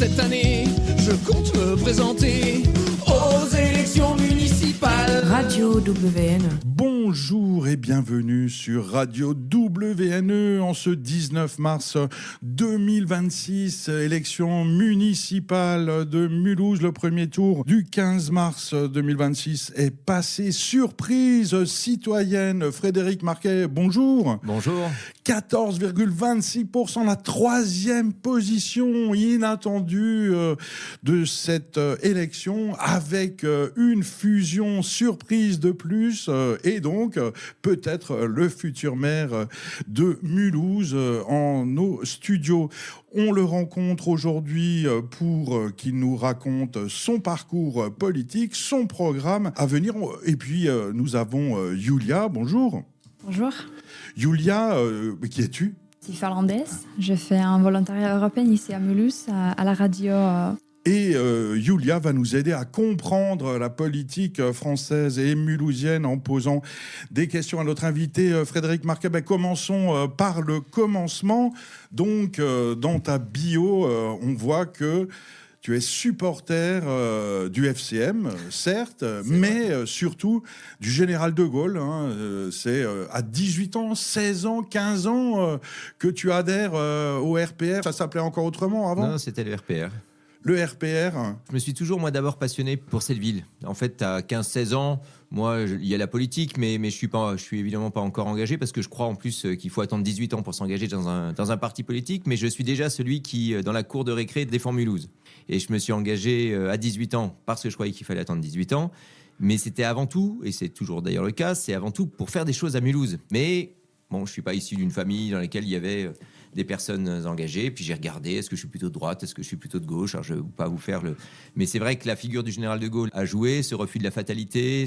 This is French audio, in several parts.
cette année, je compte me présenter aux élections municipales. Radio WN. Bonjour et bienvenue sur Radio WNE en ce 19 mars 2026, élection municipale de Mulhouse. Le premier tour du 15 mars 2026 est passé. Surprise citoyenne, Frédéric Marquet, bonjour. Bonjour. 14,26%, la troisième position inattendue de cette élection, avec une fusion surprise de plus et donc peut-être le futur maire de Mulhouse en nos studios. On le rencontre aujourd'hui pour qu'il nous raconte son parcours politique, son programme à venir. Et puis nous avons Julia, bonjour. Bonjour. Julia, qui es-tu ? C'est Finlandaise. Je fais un volontariat européen ici à Mulhouse, à la radio. Et Julia va nous aider à comprendre la politique française et mulhousienne en posant des questions à notre invité Frédéric Marquet. Commençons par le commencement. Donc, dans ta bio, on voit que tu es supporter du FCM, certes, mais surtout du général de Gaulle. C'est à 18 ans, 16 ans, 15 ans que tu adhères au RPR. Ça s'appelait encore autrement avant ? Non, c'était le RPR. Le RPR. Je me suis toujours, moi, d'abord passionné pour cette ville. En fait, à 15-16 ans, moi, il y a la politique, mais je suis évidemment pas encore engagé parce que je crois en plus qu'il faut attendre 18 ans pour s'engager dans un parti politique. Mais je suis déjà celui qui, dans la cour de récré, défend Mulhouse. Et je me suis engagé à 18 ans parce que je croyais qu'il fallait attendre 18 ans. Mais c'était avant tout, et c'est toujours d'ailleurs le cas, c'est avant tout pour faire des choses à Mulhouse. Mais bon, je suis pas issu d'une famille dans laquelle il y avait des personnes engagées, puis j'ai regardé, est-ce que je suis plutôt de droite, est-ce que je suis plutôt de gauche. Alors je ne vais pas vous faire le... Mais c'est vrai que la figure du général de Gaulle a joué, ce refus de la fatalité,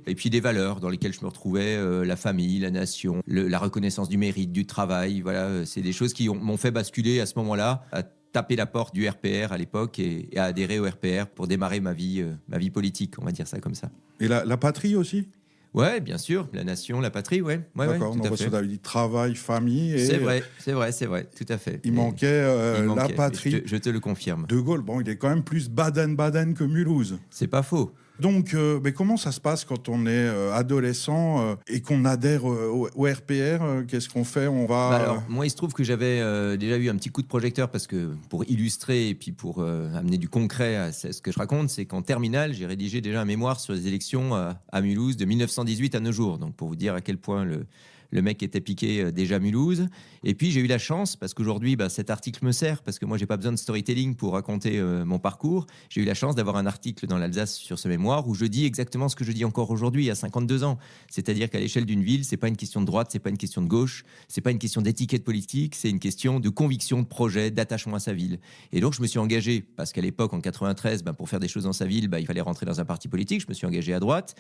et puis des valeurs dans lesquelles je me retrouvais, la famille, la nation, la reconnaissance du mérite, du travail, voilà, c'est des choses qui m'ont fait basculer à ce moment-là, à taper la porte du RPR à l'époque et à adhérer au RPR pour démarrer ma vie politique, on va dire ça comme ça. Et la patrie aussi ? Ouais, bien sûr, la nation, la patrie, ouais. D'accord, tout à fait. on a dit travail, famille. Et c'est vrai, tout à fait. Il manquait la patrie. Je te le confirme. De Gaulle, bon, il est quand même plus Baden-Baden que Mulhouse. C'est pas faux. Donc, mais comment ça se passe quand on est adolescent et qu'on adhère au RPR ? Qu'est-ce qu'on fait ? On va. Alors, moi, il se trouve que j'avais déjà eu un petit coup de projecteur parce que pour illustrer et puis pour amener du concret à ce que je raconte, c'est qu'en terminale, j'ai rédigé déjà un mémoire sur les élections à Mulhouse de 1918 à nos jours. Donc, pour vous dire à quel point le mec était piqué déjà à Mulhouse. Et puis, j'ai eu la chance, parce qu'aujourd'hui, cet article me sert, parce que moi, j'ai pas besoin de storytelling pour raconter mon parcours. J'ai eu la chance d'avoir un article dans l'Alsace sur ce mémoire où je dis exactement ce que je dis encore aujourd'hui, à 52 ans. C'est-à-dire qu'à l'échelle d'une ville, c'est pas une question de droite, c'est pas une question de gauche, c'est pas une question d'étiquette politique, c'est une question de conviction, de projet, d'attachement à sa ville. Et donc, je me suis engagé, parce qu'à l'époque, en 93, pour faire des choses dans sa ville, il fallait rentrer dans un parti politique. Je me suis engagé à droite.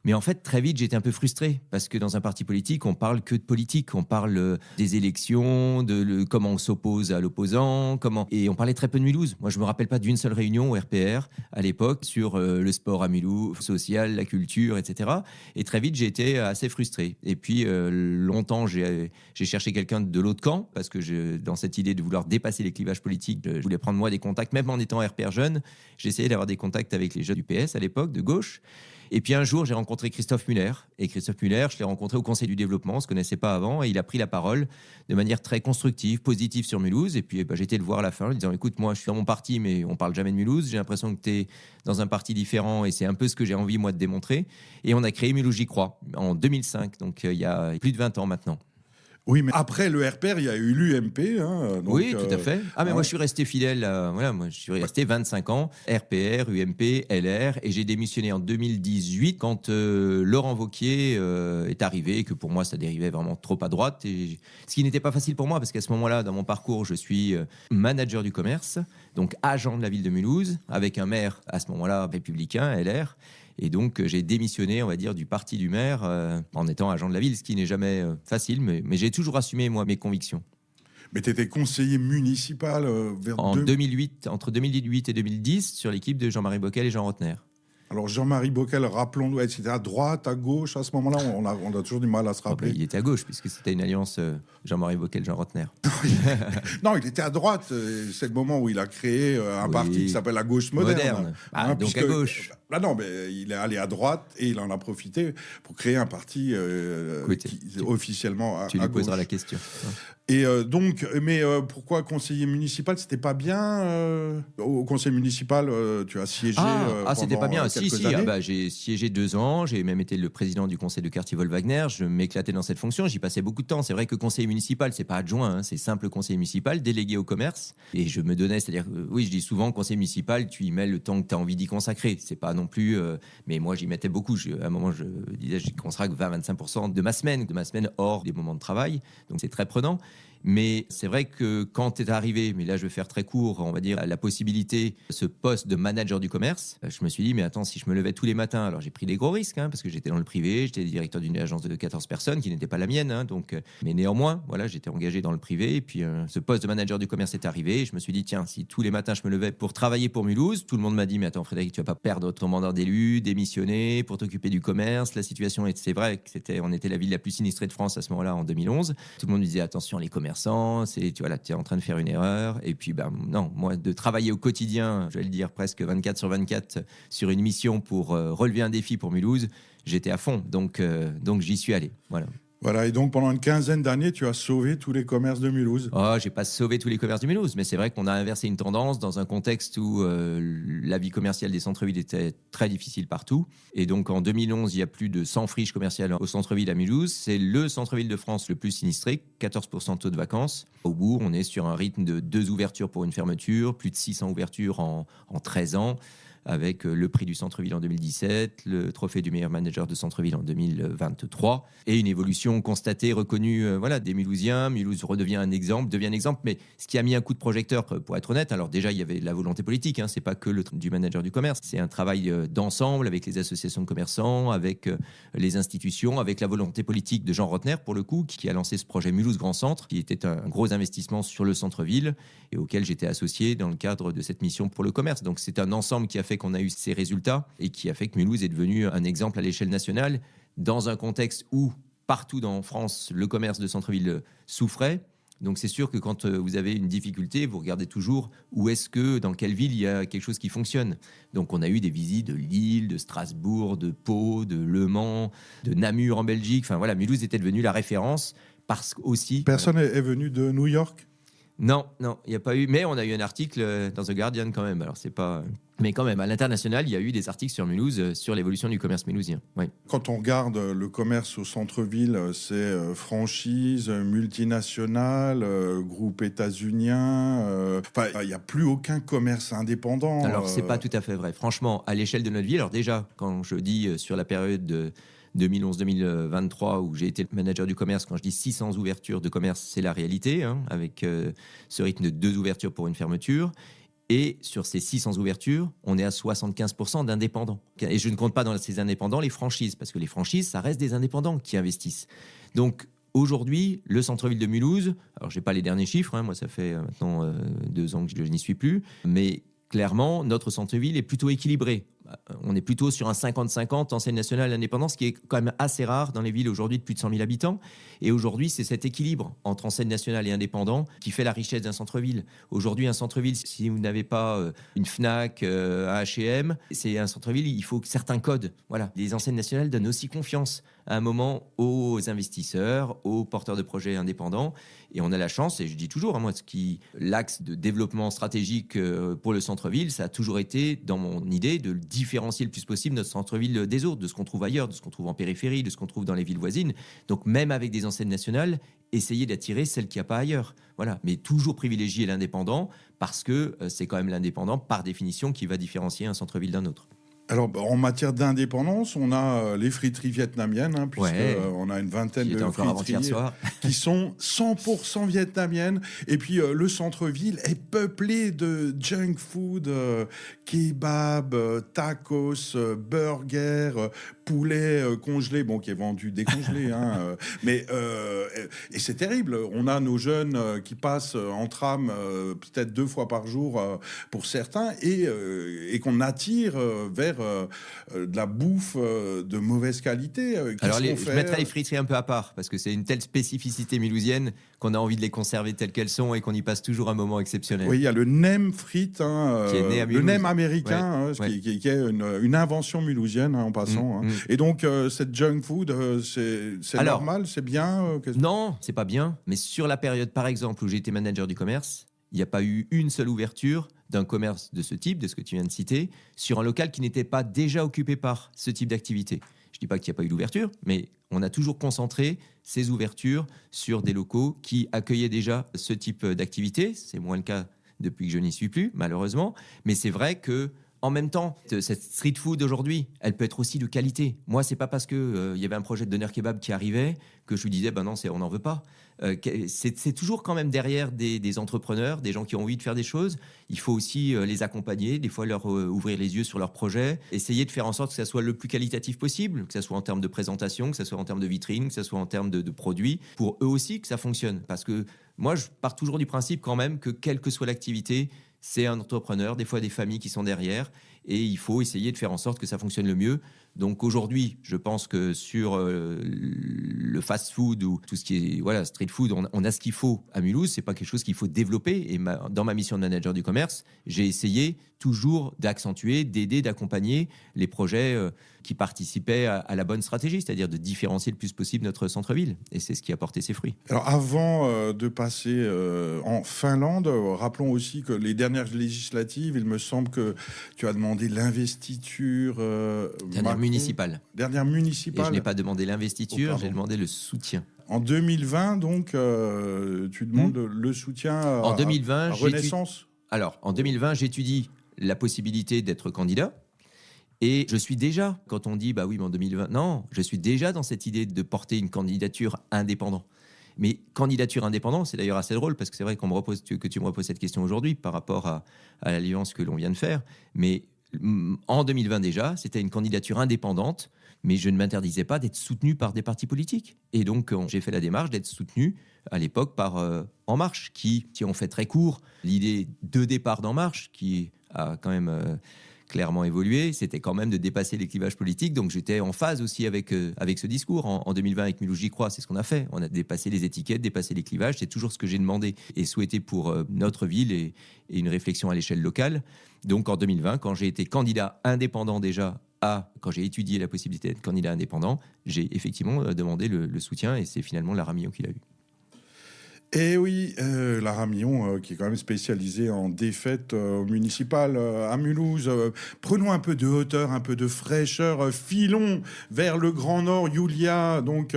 Mais en fait, très vite, j'étais un peu frustré parce que dans un parti politique, on parle que de politique. On parle des élections, de comment on s'oppose à l'opposant, et on parlait très peu de Mulhouse. Moi, je me rappelle pas d'une seule réunion au RPR à l'époque sur le sport à Mulhouse, social, la culture, etc. Et très vite, j'ai été assez frustré. Et puis, longtemps, j'ai cherché quelqu'un de l'autre camp parce que dans cette idée de vouloir dépasser les clivages politiques, je voulais prendre moi des contacts, même en étant RPR jeune. J'essayais d'avoir des contacts avec les jeunes du PS à l'époque, de gauche. Et puis un jour, j'ai rencontré Christophe Muller. Et Christophe Muller, je l'ai rencontré au Conseil du développement, on ne se connaissait pas avant, et il a pris la parole de manière très constructive, positive sur Mulhouse. Et puis j'ai été le voir à la fin en lui disant, écoute, moi je suis dans mon parti, mais on ne parle jamais de Mulhouse. J'ai l'impression que tu es dans un parti différent, et c'est un peu ce que j'ai envie, moi, de démontrer. Et on a créé Mulhouse J'y crois en 2005, donc il y a plus de 20 ans maintenant. Oui, mais après le RPR, il y a eu l'UMP. Donc, oui, tout à fait. Mais moi, je suis resté fidèle. Moi, je suis resté 25 ans. RPR, UMP, LR. Et j'ai démissionné en 2018 quand Laurent Wauquiez est arrivé et que pour moi, ça dérivait vraiment trop à droite. Et ce qui n'était pas facile pour moi parce qu'à ce moment-là, dans mon parcours, je suis manager du commerce, donc agent de la ville de Mulhouse, avec un maire à ce moment-là républicain, LR. Et donc, j'ai démissionné, on va dire, du parti du maire en étant agent de la ville, ce qui n'est jamais facile, mais j'ai toujours assumé, moi, mes convictions. Mais tu étais conseiller municipal en 2008, entre 2008 et 2010, sur l'équipe de Jean-Marie Bockel et Jean Rotner. Alors Jean-Marie Bockel, rappelons-nous, c'était à droite, à gauche, à ce moment-là, on a toujours du mal à se rappeler. Il était à gauche, puisque c'était une alliance Jean-Marie Bockel, Jean Rotner. Non, il était à droite. C'est le moment où il a créé un parti qui s'appelle la gauche moderne. Donc à gauche. Non, mais il est allé à droite et il en a profité pour créer un parti officiellement à gauche. Tu lui poseras la question. Et mais pourquoi conseiller municipal? C'était pas bien au conseil municipal, tu as siégé c'était pas bien. Si, années. J'ai siégé 2 ans. J'ai même été le président du conseil de quartier Vol-Wagner. Je m'éclatais dans cette fonction. J'y passais beaucoup de temps. C'est vrai que conseiller municipal, c'est pas adjoint, c'est simple conseiller municipal, délégué au commerce. Et je me donnais, c'est-à-dire, oui, je dis souvent conseiller municipal, tu y mets le temps que tu as envie d'y consacrer. C'est pas non plus. Mais moi, j'y mettais beaucoup. À un moment, je disais, j'y consacre 20-25% de ma semaine hors des moments de travail. Donc c'est très prenant. Mais c'est vrai que quand tu es arrivé, mais là je vais faire très court, on va dire, la possibilité, ce poste de manager du commerce, je me suis dit, mais attends, si je me levais tous les matins, alors j'ai pris des gros risques, parce que j'étais dans le privé, j'étais directeur d'une agence de 14 personnes qui n'était pas la mienne, mais néanmoins, voilà, j'étais engagé dans le privé, et puis ce poste de manager du commerce est arrivé, et je me suis dit, tiens, si tous les matins je me levais pour travailler pour Mulhouse, tout le monde m'a dit, mais attends Frédéric, tu vas pas perdre ton mandat d'élu, démissionner pour t'occuper du commerce, la situation, c'est vrai que on était la ville la plus sinistrée de France à ce moment-là, en 2011, tout le monde me disait, attention les commerçants, tu es en train de faire une erreur. Et puis, non, moi, de travailler au quotidien, je vais le dire, presque 24 sur 24 sur une mission pour relever un défi pour Mulhouse, j'étais à fond. Donc j'y suis allé. Voilà. Voilà, et donc pendant une quinzaine d'années, tu as sauvé tous les commerces de Mulhouse. J'ai pas sauvé tous les commerces de Mulhouse, mais c'est vrai qu'on a inversé une tendance dans un contexte où la vie commerciale des centres-villes était très difficile partout. Et donc en 2011, il y a plus de 100 friches commerciales au centre-ville à Mulhouse. C'est le centre-ville de France le plus sinistré, 14% de taux de vacances. Au bout, on est sur un rythme de 2 ouvertures pour une fermeture, plus de 600 ouvertures en 13 ans. Avec le prix du centre-ville en 2017, le trophée du meilleur manager de centre-ville en 2023, et une évolution constatée, reconnue des Mulhousiens. Mulhouse devient un exemple, mais ce qui a mis un coup de projecteur, pour être honnête, alors déjà, il y avait de la volonté politique, c'est pas que du manager du commerce, c'est un travail d'ensemble avec les associations de commerçants, avec les institutions, avec la volonté politique de Jean Rotner, pour le coup, qui a lancé ce projet Mulhouse Grand Centre, qui était un gros investissement sur le centre-ville, et auquel j'étais associé dans le cadre de cette mission pour le commerce. Donc c'est un ensemble qui a fait qu'on a eu ces résultats et qui a fait que Mulhouse est devenu un exemple à l'échelle nationale dans un contexte où partout en France le commerce de centre-ville souffrait. Donc c'est sûr que quand vous avez une difficulté, vous regardez toujours dans quelle ville il y a quelque chose qui fonctionne. Donc on a eu des visites de Lille, de Strasbourg, de Pau, de Le Mans, de Namur en Belgique. Enfin voilà, Mulhouse était devenu la référence parce qu'aussi... Personne est venu de New York ? Non, il n'y a pas eu. Mais on a eu un article dans The Guardian quand même. Alors c'est pas. Mais quand même, à l'international, il y a eu des articles sur Mulhouse, sur l'évolution du commerce mulhousien. Oui. Quand on regarde le commerce au centre-ville, c'est franchise, multinationale, groupe états-unien. Il n'y a plus aucun commerce indépendant. Alors c'est pas tout à fait vrai. Franchement, à l'échelle de notre ville, alors déjà, quand je dis sur la période de 2011-2023, où j'ai été manager du commerce, quand je dis 600 ouvertures de commerce, c'est la réalité, avec ce rythme de 2 ouvertures pour une fermeture. Et sur ces 600 ouvertures, on est à 75% d'indépendants. Et je ne compte pas dans ces indépendants les franchises, parce que les franchises, ça reste des indépendants qui investissent. Donc aujourd'hui, le centre-ville de Mulhouse, alors je n'ai pas les derniers chiffres, moi ça fait maintenant 2 ans que je n'y suis plus, mais clairement, notre centre-ville est plutôt équilibré. On est plutôt sur un 50-50 enseigne nationale indépendance, ce qui est quand même assez rare dans les villes aujourd'hui de plus de 100 000 habitants. Et aujourd'hui, c'est cet équilibre entre enseigne nationale et indépendant qui fait la richesse d'un centre-ville. Aujourd'hui, un centre-ville, si vous n'avez pas une Fnac, un H&M, c'est un centre-ville, il faut certains codes. Voilà. Les enseignes nationales donnent aussi confiance à un moment aux investisseurs, aux porteurs de projets indépendants. Et on a la chance, et je dis toujours, l'axe de développement stratégique pour le centre-ville, ça a toujours été, dans mon idée, de différencier le plus possible notre centre-ville des autres, de ce qu'on trouve ailleurs, de ce qu'on trouve en périphérie, de ce qu'on trouve dans les villes voisines. Donc même avec des enseignes nationales, essayer d'attirer celles qu'il n'y a pas ailleurs. Voilà. Mais toujours privilégier l'indépendant, parce que c'est quand même l'indépendant, par définition, qui va différencier un centre-ville d'un autre. Alors, en matière d'indépendance, on a les friteries vietnamiennes, puisqu'on a une vingtaine de friteries qui sont 100% vietnamiennes. Et puis, le centre-ville est peuplé de junk food, kebab, tacos, burgers, poulet congelé, qui est vendu décongelé. Et c'est terrible. On a nos jeunes qui passent en tram peut-être 2 fois par jour pour certains et qu'on attire vers de la bouffe de mauvaise qualité. Alors, je mettrais les friteries un peu à part, parce que c'est une telle spécificité mulhousienne qu'on a envie de les conserver telles qu'elles sont et qu'on y passe toujours un moment exceptionnel. Oui, il y a le nem frite, qui est né à le nem Mulhouse. américain, qui est une invention mulhousienne, en passant. Et donc, cette junk food, c'est Alors, normal, c'est bien Non, c'est pas bien, mais sur la période, par exemple, où j'ai été manager du commerce, il n'y a pas eu une seule ouverture d'un commerce de ce type, de ce que tu viens de citer, sur un local qui n'était pas déjà occupé par ce type d'activité. Je ne dis pas qu'il n'y a pas eu d'ouverture, mais on a toujours concentré ces ouvertures sur des locaux qui accueillaient déjà ce type d'activité. C'est moins le cas depuis que je n'y suis plus, malheureusement. Mais c'est vrai que, en même temps, cette street food aujourd'hui, elle peut être aussi de qualité. Moi, c'est pas parce que y avait un projet de doner kebab qui arrivait que je lui disais, ben non, on n'en veut pas. C'est toujours quand même derrière des entrepreneurs, des gens qui ont envie de faire des choses. Il faut aussi les accompagner, des fois leur ouvrir les yeux sur leurs projets, essayer de faire en sorte que ça soit le plus qualitatif possible, que ça soit en termes de présentation, que ça soit en termes de vitrine, que ça soit en termes de produits, pour eux aussi que ça fonctionne. Parce que moi, je pars toujours du principe quand même que quelle que soit l'activité, c'est un entrepreneur, des fois des familles qui sont derrière, et il faut essayer de faire en sorte que ça fonctionne le mieux. Donc aujourd'hui, je pense que sur le fast-food ou tout ce qui est street food, on a ce qu'il faut à Mulhouse. C'est pas quelque chose qu'il faut développer. Et dans ma mission de manager du commerce, j'ai essayé toujours d'accentuer, d'aider, d'accompagner les projets qui participaient à la bonne stratégie, c'est-à-dire de différencier le plus possible notre centre-ville. Et c'est ce qui a porté ses fruits. Alors, avant de passer en Finlande, rappelons aussi que les dernières législatives, il me semble que tu as demandé l'investiture. Dernière municipale. Dernière municipale. Et je n'ai pas demandé l'investiture, j'ai demandé le soutien. En 2020, donc, tu demandes le soutien en 2020, à Renaissance. Alors, en 2020, j'étudie la possibilité d'être candidat. Et je suis déjà, quand on dit, bah oui, mais en 2020, non, je suis déjà dans cette idée de porter une candidature indépendante. Mais candidature indépendante, c'est d'ailleurs assez drôle, parce que c'est vrai que tu me reposes cette question aujourd'hui par rapport à l'alliance que l'on vient de faire. Mais en 2020 déjà, c'était une candidature indépendante, mais je ne m'interdisais pas d'être soutenu par des partis politiques. Et donc, j'ai fait la démarche d'être soutenu à l'époque par En Marche, qui, si on fait très court, l'idée de départ d'En Marche, qui a quand même clairement évolué, c'était quand même de dépasser les clivages politiques. Donc j'étais en phase aussi avec ce discours. En 2020, avec Mulhouse J'y crois, c'est ce qu'on a fait. On a dépassé les étiquettes, dépassé les clivages. C'est toujours ce que j'ai demandé et souhaité pour notre ville et une réflexion à l'échelle locale. Donc en 2020, quand j'ai été candidat indépendant déjà, quand j'ai étudié la possibilité d'être candidat indépendant, j'ai effectivement demandé le soutien et c'est finalement Lara Millon qui l'a eu. Et oui, Lara Millon, qui est quand même spécialisée en défaites municipales à Mulhouse. Prenons un peu de hauteur, un peu de fraîcheur, filons vers le Grand Nord. Julia, donc,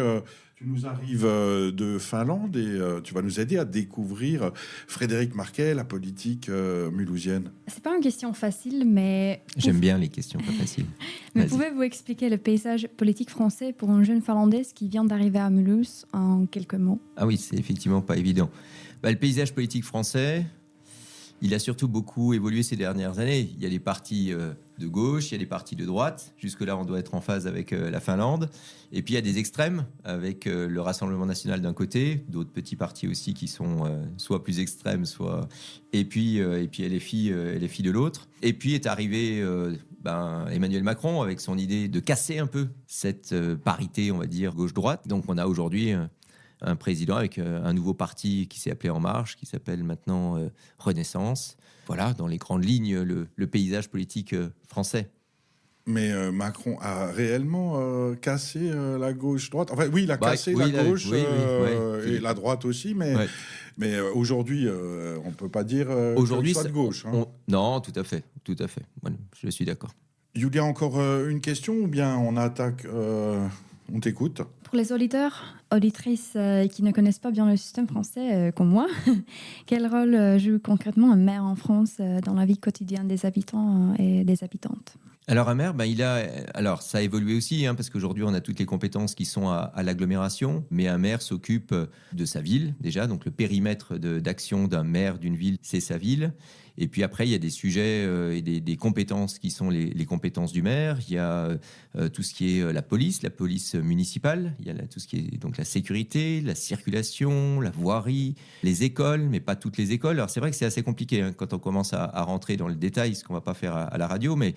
tu nous arrives de Finlande et tu vas nous aider à découvrir Frédéric Marquet, la politique mulhousienne. C'est pas une question facile, mais... J'aime bien les questions pas faciles. Mais pouvez-vous expliquer le paysage politique français pour une jeune Finlandaise qui vient d'arriver à Mulhouse en quelques mots? Ah oui, c'est effectivement pas évident. Le paysage politique français, il a surtout beaucoup évolué ces dernières années. Il y a des partis de gauche, il y a des partis de droite. Jusque-là, on doit être en phase avec la Finlande. Et puis, il y a des extrêmes, avec le Rassemblement national d'un côté, d'autres petits partis aussi qui sont soit plus extrêmes, soit... Et puis LFI de l'autre. Et puis est arrivé Emmanuel Macron avec son idée de casser un peu cette parité, on va dire, gauche-droite. Donc, on a aujourd'hui... un président avec un nouveau parti qui s'est appelé En Marche, qui s'appelle maintenant Renaissance. Voilà, dans les grandes lignes, le paysage politique français. Mais Macron a réellement cassé la gauche-droite. Enfin, oui, il a cassé la gauche et la droite aussi, mais aujourd'hui, on ne peut pas dire aujourd'hui, soit de gauche. Non, tout à fait. Voilà, je suis d'accord. Julia, encore une question ou bien on attaque on t'écoute. Pour les auditeurs, auditrices qui ne connaissent pas bien le système français, comme moi, quel rôle joue concrètement un maire en France dans la vie quotidienne des habitants et des habitantes? Alors un maire, alors ça a évolué aussi, parce qu'aujourd'hui on a toutes les compétences qui sont à l'agglomération, mais un maire s'occupe de sa ville déjà, donc le périmètre d'action d'un maire d'une ville, c'est sa ville. Et puis après, il y a des sujets et des compétences qui sont les compétences du maire. Il y a tout ce qui est la police municipale. Il y a tout ce qui est donc la sécurité, la circulation, la voirie, les écoles, mais pas toutes les écoles. Alors c'est vrai que c'est assez compliqué quand on commence à rentrer dans le détail, ce qu'on va pas faire à la radio, mais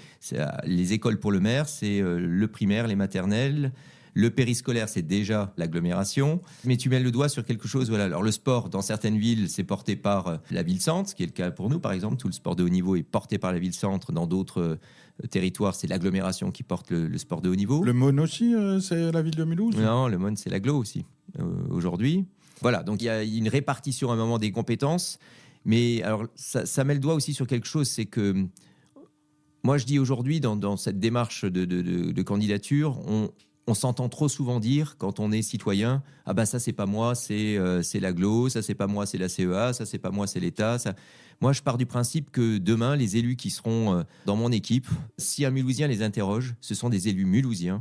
les écoles pour le maire, c'est le primaire, les maternelles. Le périscolaire, c'est déjà l'agglomération. Mais tu mets le doigt sur quelque chose. Voilà. Alors, le sport, dans certaines villes, c'est porté par la ville-centre, ce qui est le cas pour nous, par exemple. Tout le sport de haut niveau est porté par la ville-centre. Dans d'autres territoires, c'est l'agglomération qui porte le sport de haut niveau. Le MON aussi, c'est la ville de Mulhouse? Non, le MON, c'est l'agglo aussi, aujourd'hui. Voilà, donc il y a une répartition à un moment des compétences. Mais alors, ça met le doigt aussi sur quelque chose, c'est que moi, je dis aujourd'hui, dans cette démarche de candidature, on s'entend trop souvent dire, quand on est citoyen, « Ah ben ça, c'est pas moi, c'est l'agglo, ça, c'est pas moi, c'est la CEA, ça, c'est pas moi, c'est l'État. » Moi, je pars du principe que demain, les élus qui seront dans mon équipe, si un Mulhousien les interroge, ce sont des élus mulhousiens.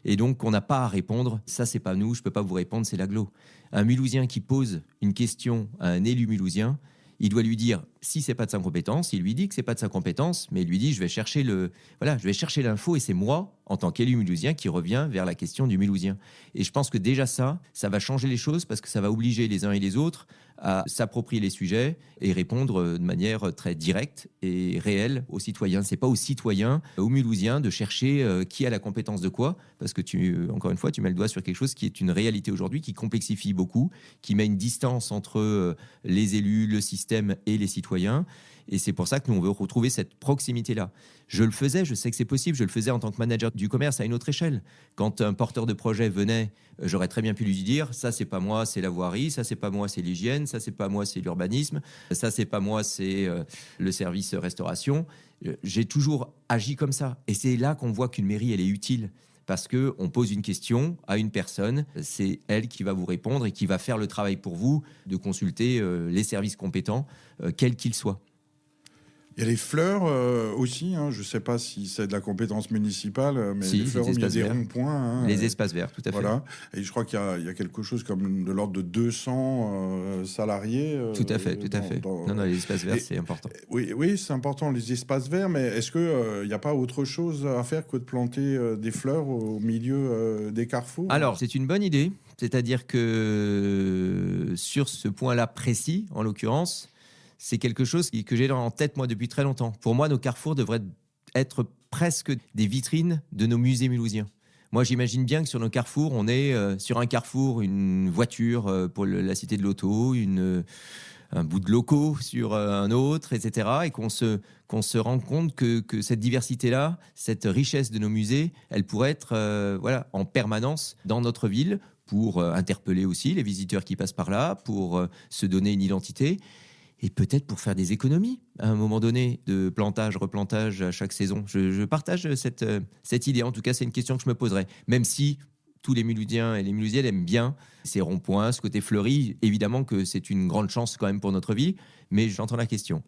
Et donc, on n'a pas à répondre, « Ça, c'est pas nous, je peux pas vous répondre, c'est l'agglo. » Un Mulhousien qui pose une question à un élu mulhousien, il doit lui dire, si c'est pas de sa compétence, il lui dit que c'est pas de sa compétence, mais il lui dit, je vais chercher l'info et c'est moi, en tant qu'élu mulhousien, qui revient vers la question du Mulhousien. Et je pense que déjà ça va changer les choses parce que ça va obliger les uns et les autres à s'approprier les sujets et répondre de manière très directe et réelle aux citoyens. C'est pas aux citoyens, aux Mulhousiens de chercher qui a la compétence de quoi, parce que encore une fois, tu mets le doigt sur quelque chose qui est une réalité aujourd'hui, qui complexifie beaucoup, qui met une distance entre les élus, le système et les citoyens. Et c'est pour ça que nous, on veut retrouver cette proximité-là. Je le faisais, je sais que c'est possible, je le faisais en tant que manager du commerce à une autre échelle. Quand un porteur de projet venait, j'aurais très bien pu lui dire, ça, c'est pas moi, c'est la voirie, ça, c'est pas moi, c'est l'hygiène, ça, c'est pas moi, c'est l'urbanisme, ça, c'est pas moi, c'est le service restauration. J'ai toujours agi comme ça. Et c'est là qu'on voit qu'une mairie, elle est utile. Parce qu'on pose une question à une personne, c'est elle qui va vous répondre et qui va faire le travail pour vous de consulter les services compétents, quels qu'ils soient. Il y a les fleurs aussi, hein. Je ne sais pas si c'est de la compétence municipale, mais si, les fleurs, il y a des ronds-points. Hein, les espaces verts, tout à fait. Voilà. Et je crois qu'il y a quelque chose comme de l'ordre de 200 salariés. Tout à fait. Non, les espaces verts, c'est important. Oui, c'est important, les espaces verts, mais est-ce qu'il n'y a pas autre chose à faire que de planter des fleurs au milieu des carrefours? Alors, c'est une bonne idée. C'est-à-dire que sur ce point-là précis, en l'occurrence, c'est quelque chose que j'ai en tête, moi, depuis très longtemps. Pour moi, nos carrefours devraient être presque des vitrines de nos musées mulhousiens. Moi, j'imagine bien que sur nos carrefours, on est sur un carrefour, une voiture pour la Cité de l'Auto, un bout de locaux sur un autre, etc. Et qu'on se rend compte que cette diversité-là, cette richesse de nos musées, elle pourrait être en permanence dans notre ville pour interpeller aussi les visiteurs qui passent par là, pour se donner une identité. Et peut-être pour faire des économies à un moment donné de plantage, replantage à chaque saison. Je partage cette idée. En tout cas, c'est une question que je me poserai. Même si tous les Mulhousiens et les Mulhousiennes aiment bien ces ronds-points, ce côté fleuri. Évidemment que c'est une grande chance quand même pour notre vie, mais j'entends la question.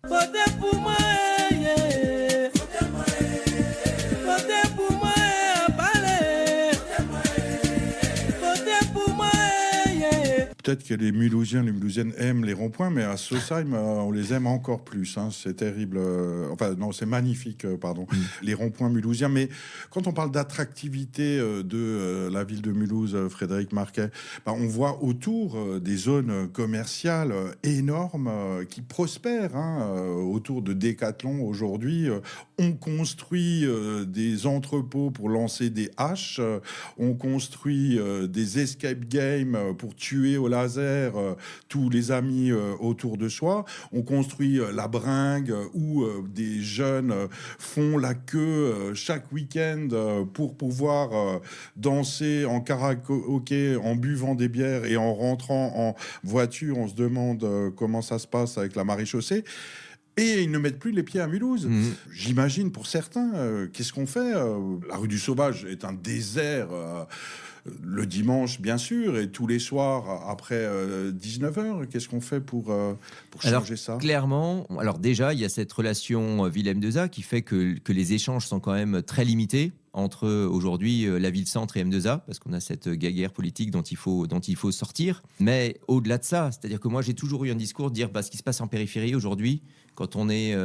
Peut-être que les Mulhousiens, les Mulhousiennes aiment les ronds-points, mais à Sausheim, on les aime encore plus. Hein. C'est terrible. C'est magnifique, pardon, les ronds-points mulhousiens. Mais quand on parle d'attractivité de la ville de Mulhouse, Frédéric Marquet, on voit autour des zones commerciales énormes qui prospèrent. Autour de Decathlon, aujourd'hui, on construit des entrepôts pour lancer des haches. On construit des escape games pour tuer au laser tous les amis autour de soi. On construit la bringue où des jeunes font la queue chaque week-end pour pouvoir danser en karaoké, en buvant des bières et en rentrant en voiture. On se demande comment ça se passe avec la maréchaussée. Et ils ne mettent plus les pieds à Mulhouse. J'imagine pour certains, qu'est-ce qu'on fait? La rue du Sauvage est un désert le dimanche, bien sûr, et tous les soirs après 19h. Qu'est-ce qu'on fait pour changer ça? Clairement, alors déjà, il y a cette relation Willem-Deza qui fait que les échanges sont quand même très limités entre aujourd'hui la ville-centre et M2A, parce qu'on a cette guerre politique dont il faut sortir. Mais au-delà de ça, c'est-à-dire que moi j'ai toujours eu un discours de dire ce qui se passe en périphérie aujourd'hui, quand on est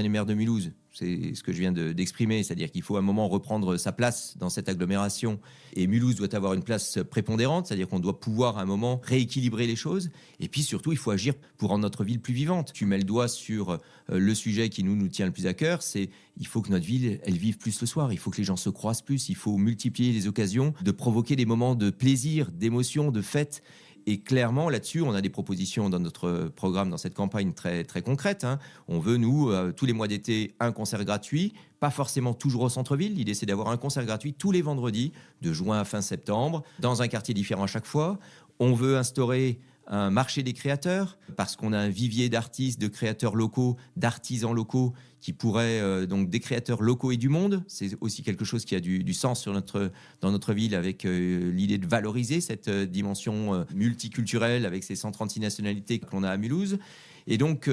maire de Mulhouse, c'est ce que je viens d'exprimer, c'est-à-dire qu'il faut à un moment reprendre sa place dans cette agglomération, et Mulhouse doit avoir une place prépondérante, c'est-à-dire qu'on doit pouvoir à un moment rééquilibrer les choses, et puis surtout il faut agir pour rendre notre ville plus vivante. Tu mets le doigt sur le sujet qui nous tient le plus à cœur, c'est il faut que notre ville, elle vive plus le soir, il faut que les gens se croisent plus, il faut multiplier les occasions de provoquer des moments de plaisir, d'émotion, de fête. Et clairement, là-dessus, on a des propositions dans notre programme, dans cette campagne très, très concrète. Hein. On veut, nous, tous les mois d'été, un concert gratuit, pas forcément toujours au centre-ville. L'idée, c'est d'avoir un concert gratuit tous les vendredis, de juin à fin septembre, dans un quartier différent à chaque fois. On veut instaurer un marché des créateurs, parce qu'on a un vivier d'artistes, de créateurs locaux, d'artisans locaux, qui pourraient, donc des créateurs locaux et du monde. C'est aussi quelque chose qui a du sens dans notre ville, avec l'idée de valoriser cette dimension multiculturelle, avec ces 136 nationalités que l'on a à Mulhouse. Et donc,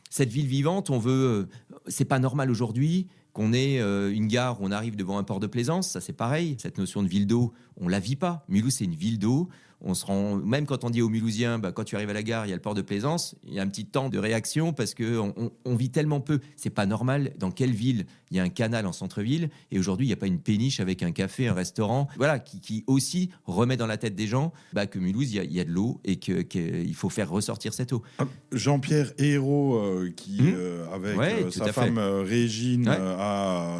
cette ville vivante, on veut... c'est pas normal aujourd'hui qu'on ait une gare où on arrive devant un port de plaisance. Ça, c'est pareil. Cette notion de ville d'eau, on la vit pas. Mulhouse, c'est une ville d'eau. On se rend, même quand on dit aux Mulhousiens, quand tu arrives à la gare, il y a le port de plaisance, il y a un petit temps de réaction parce qu'on vit tellement peu. C'est pas normal. Dans quelle ville il y a un canal en centre-ville et aujourd'hui il n'y a pas une péniche avec un café, un restaurant, voilà, qui aussi remet dans la tête des gens que Mulhouse, il y a de l'eau et qu'il faut faire ressortir cette eau. Jean-Pierre Hérault, avec sa femme Régine, a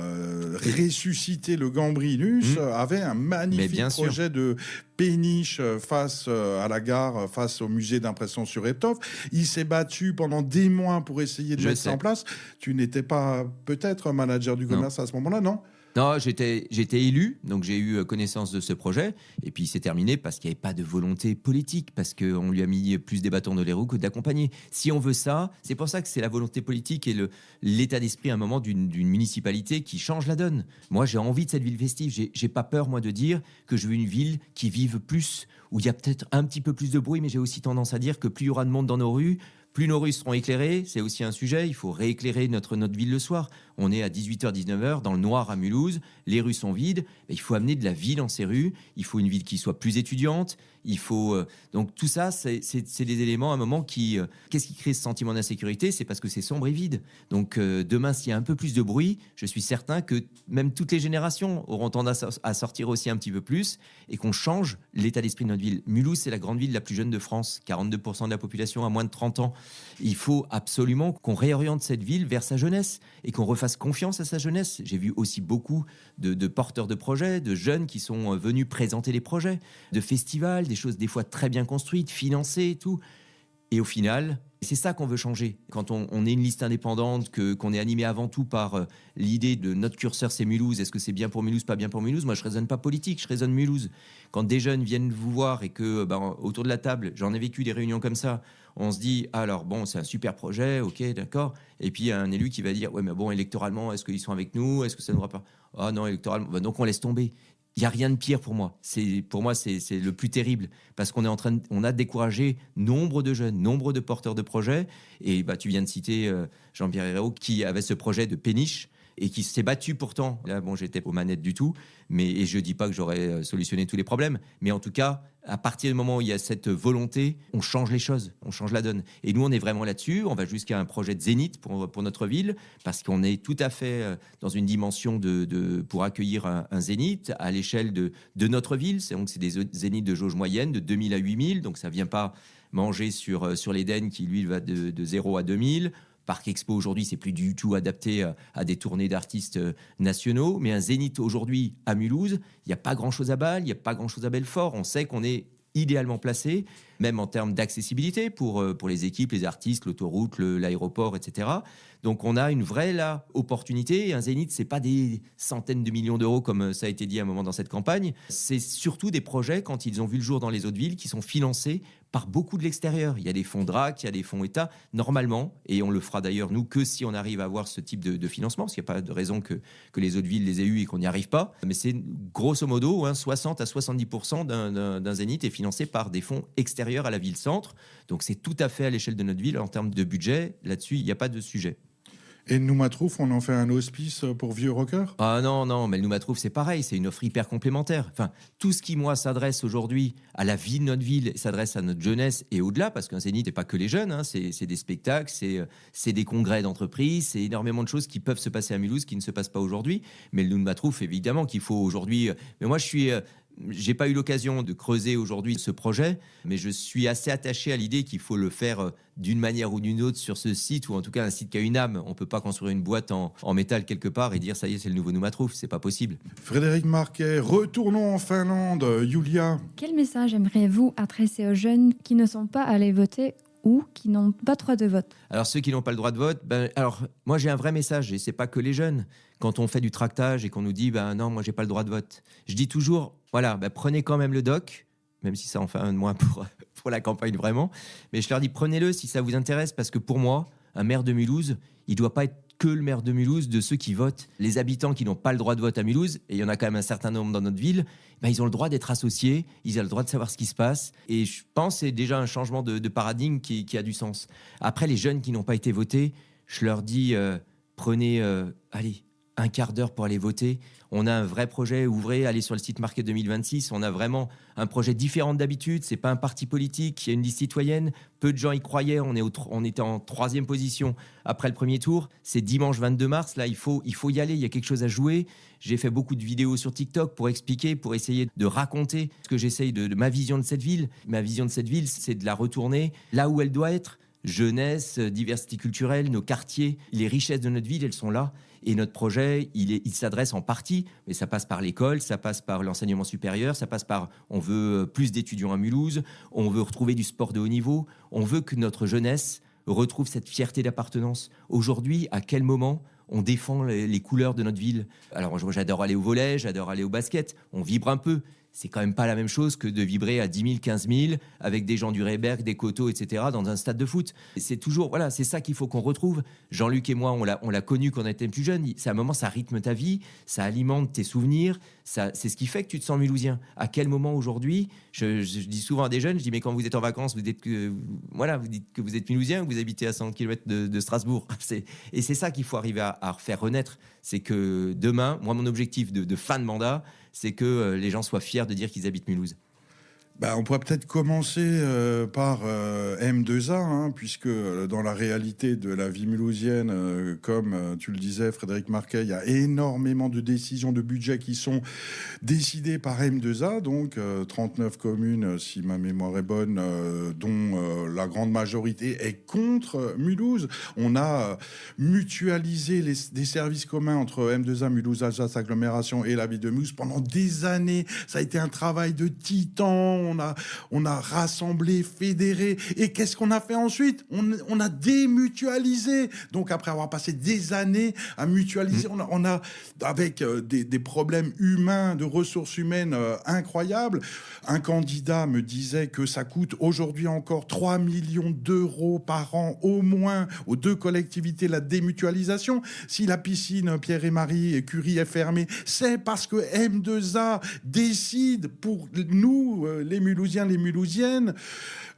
ressuscité le Gambrinus, avait un magnifique projet de péniche face à la gare, face au musée d'impression sur étoffe. Il s'est battu pendant des mois pour essayer de mettre ça en place. Tu n'étais pas peut-être manager du commerce à ce moment-là, non ? Non, j'étais élu, donc j'ai eu connaissance de ce projet. Et puis, c'est terminé parce qu'il n'y avait pas de volonté politique, parce qu'on lui a mis plus des bâtons dans les roues que d'accompagner. Si on veut ça, c'est pour ça que c'est la volonté politique et l'état d'esprit à un moment d'une municipalité qui change la donne. Moi, j'ai envie de cette ville festive. J'ai pas peur, moi, de dire que je veux une ville qui vive plus, où il y a peut-être un petit peu plus de bruit, mais j'ai aussi tendance à dire que plus il y aura de monde dans nos rues, plus nos rues seront éclairées. C'est aussi un sujet. Il faut rééclairer notre ville le soir. On est à 18h, 19h, dans le noir à Mulhouse. Les rues sont vides. Il faut amener de la vie dans ces rues. Il faut une ville qui soit plus étudiante. Il faut... donc tout ça, c'est des éléments à un moment qui... qu'est-ce qui crée ce sentiment d'insécurité ? C'est parce que c'est sombre et vide. Donc demain, s'il y a un peu plus de bruit, je suis certain que même toutes les générations auront tendance à sortir aussi un petit peu plus et qu'on change l'état d'esprit de notre ville. Mulhouse, c'est la grande ville la plus jeune de France. 42% de la population a moins de 30 ans. Il faut absolument qu'on réoriente cette ville vers sa jeunesse et qu'on refasse confiance à sa jeunesse. J'ai vu aussi beaucoup de porteurs de projets, de jeunes qui sont venus présenter les projets, de festivals, des choses des fois très bien construites, financées et tout. Et au final, c'est ça qu'on veut changer. Quand on est une liste indépendante, qu'on est animé avant tout par l'idée de notre curseur, c'est Mulhouse. Est-ce que c'est bien pour Mulhouse, pas bien pour Mulhouse ? Moi, je raisonne pas politique, je raisonne Mulhouse. Quand des jeunes viennent vous voir et que, autour de la table, j'en ai vécu des réunions comme ça, on se dit, alors bon, c'est un super projet, ok, d'accord. Et puis, il y a un élu qui va dire, ouais, mais bon, électoralement, est-ce qu'ils sont avec nous ? Est-ce que ça ne va pas ? Ah non, électoralement, donc on laisse tomber. Il n'y a rien de pire pour moi. Pour moi, c'est le plus terrible parce qu'on a découragé nombre de jeunes, nombre de porteurs de projets. Et tu viens de citer Jean-Pierre Hérault qui avait ce projet de péniche et qui s'est battu pourtant. Là, bon, j'étais aux manettes du tout, et je dis pas que j'aurais solutionné tous les problèmes, mais en tout cas, à partir du moment où il y a cette volonté, on change les choses, on change la donne. Et nous, on est vraiment là-dessus. On va jusqu'à un projet de zénith pour notre ville, parce qu'on est tout à fait dans une dimension pour accueillir un zénith à l'échelle de notre ville. Donc, c'est des zéniths de jauge moyenne de 2000 à 8000, donc ça vient pas manger sur l'Éden qui, lui, va de 0 à 2000. Parc Expo, aujourd'hui, c'est plus du tout adapté à des tournées d'artistes nationaux. Mais un zénith, aujourd'hui, à Mulhouse, il n'y a pas grand-chose à Bâle, il n'y a pas grand-chose à Belfort. On sait qu'on est idéalement placé, même en termes d'accessibilité pour les équipes, les artistes, l'autoroute, l'aéroport, etc. Donc, on a une vraie opportunité. Et un zénith, c'est pas des centaines de millions d'euros, comme ça a été dit à un moment dans cette campagne. C'est surtout des projets, quand ils ont vu le jour dans les autres villes, qui sont financés par beaucoup de l'extérieur. Il y a des fonds DRAC, il y a des fonds État, normalement, et on le fera d'ailleurs, nous, que si on arrive à avoir ce type de financement, parce qu'il n'y a pas de raison que les autres villes les aient eu et qu'on n'y arrive pas. Mais c'est grosso modo, 60 à 70% d'un zénith est financé par des fonds extérieurs à la ville-centre. Donc c'est tout à fait à l'échelle de notre ville. En termes de budget, là-dessus, il n'y a pas de sujet. Et Noumatrouf, on en fait un hospice pour vieux rockers? Ah non, mais le Noumatrouf, c'est pareil, c'est une offre hyper complémentaire. Enfin, tout ce qui, moi, s'adresse aujourd'hui à la vie de notre ville, s'adresse à notre jeunesse et au-delà, parce qu'un Zénith n'est pas que les jeunes, hein, c'est des spectacles, c'est des congrès d'entreprise, c'est énormément de choses qui peuvent se passer à Mulhouse qui ne se passent pas aujourd'hui. Mais le Noumatrouf, évidemment qu'il faut aujourd'hui... Mais moi, j'ai pas eu l'occasion de creuser aujourd'hui ce projet, mais je suis assez attaché à l'idée qu'il faut le faire d'une manière ou d'une autre sur ce site, ou en tout cas un site qui a une âme. On peut pas construire une boîte en métal quelque part et dire ça y est, c'est le nouveau Noumatrouf, c'est pas possible. Frédéric Marquet, retournons en Finlande. Julia? Quel message aimeriez-vous adresser aux jeunes qui ne sont pas allés voter ou qui n'ont pas droit de vote? Alors ceux qui n'ont pas le droit de vote, alors moi j'ai un vrai message, et c'est pas que les jeunes. Quand on fait du tractage et qu'on nous dit non, moi j'ai pas le droit de vote, je dis toujours voilà, prenez quand même le doc, même si ça en fait un de moins pour la campagne vraiment, mais je leur dis prenez-le si ça vous intéresse, parce que pour moi, un maire de Mulhouse, il doit pas être que le maire de Mulhouse, de ceux qui votent. Les habitants qui n'ont pas le droit de vote à Mulhouse, et il y en a quand même un certain nombre dans notre ville, ils ont le droit d'être associés, ils ont le droit de savoir ce qui se passe. Et je pense que c'est déjà un changement de paradigme qui a du sens. Après, les jeunes qui n'ont pas été votés, je leur dis, prenez allez, un quart d'heure pour aller voter. On a un vrai projet, ouvrez, allez sur le site Marquet 2026. On a vraiment un projet différent d'habitude. C'est pas un parti politique, il y a une liste citoyenne. Peu de gens y croyaient. On était en 3e position après le premier tour. C'est dimanche 22 mars. Là, il faut y aller. Il y a quelque chose à jouer. J'ai fait beaucoup de vidéos sur TikTok pour expliquer, pour essayer de raconter ce que j'essaye de ma vision de cette ville. Ma vision de cette ville, c'est de la retourner là où elle doit être. Jeunesse, diversité culturelle, nos quartiers, les richesses de notre ville, elles sont là. Et notre projet, il s'adresse en partie, mais ça passe par l'école, ça passe par l'enseignement supérieur, ça passe par, on veut plus d'étudiants à Mulhouse, on veut retrouver du sport de haut niveau, on veut que notre jeunesse retrouve cette fierté d'appartenance. Aujourd'hui, à quel moment on défend les couleurs de notre ville? Alors moi, j'adore aller au volley, j'adore aller au basket, on vibre un peu. C'est quand même pas la même chose que de vibrer à 10 000, 15 000 avec des gens du Rehberg, des Coteaux, etc. dans un stade de foot. C'est toujours, voilà, c'est ça qu'il faut qu'on retrouve. Jean-Luc et moi, on l'a connu quand on était plus jeune. C'est un moment, ça rythme ta vie, ça alimente tes souvenirs. C'est ce qui fait que tu te sens mulhousien. À quel moment aujourd'hui, je dis souvent à des jeunes, je dis mais quand vous êtes en vacances, vous dites que vous êtes mulhousien, que vous habitez à 100 km de Strasbourg. Et c'est ça qu'il faut arriver à faire renaître. C'est que demain, moi, mon objectif de fin de mandat, c'est que les gens soient fiers de dire qu'ils habitent Mulhouse. On pourrait peut-être commencer par M2A, puisque dans la réalité de la vie mulhousienne, comme tu le disais, Frédéric Marquet, il y a énormément de décisions de budget qui sont décidées par M2A, donc 39 communes, si ma mémoire est bonne, dont la grande majorité est contre Mulhouse. On a mutualisé des services communs entre M2A, Mulhouse, Alsace, agglomération et la ville de Mulhouse pendant des années. Ça a été un travail de titan. On a rassemblé, fédéré. Et qu'est-ce qu'on a fait ensuite? On a démutualisé. Donc, après avoir passé des années à mutualiser, on a avec des problèmes humains, de ressources humaines incroyables. Un candidat me disait que ça coûte aujourd'hui encore 3 millions d'euros par an, au moins, aux deux collectivités, la démutualisation. Si la piscine Pierre et Marie et Curie est fermée, c'est parce que M2A décide pour nous, les Mulhousiens, les Mulhousiennes.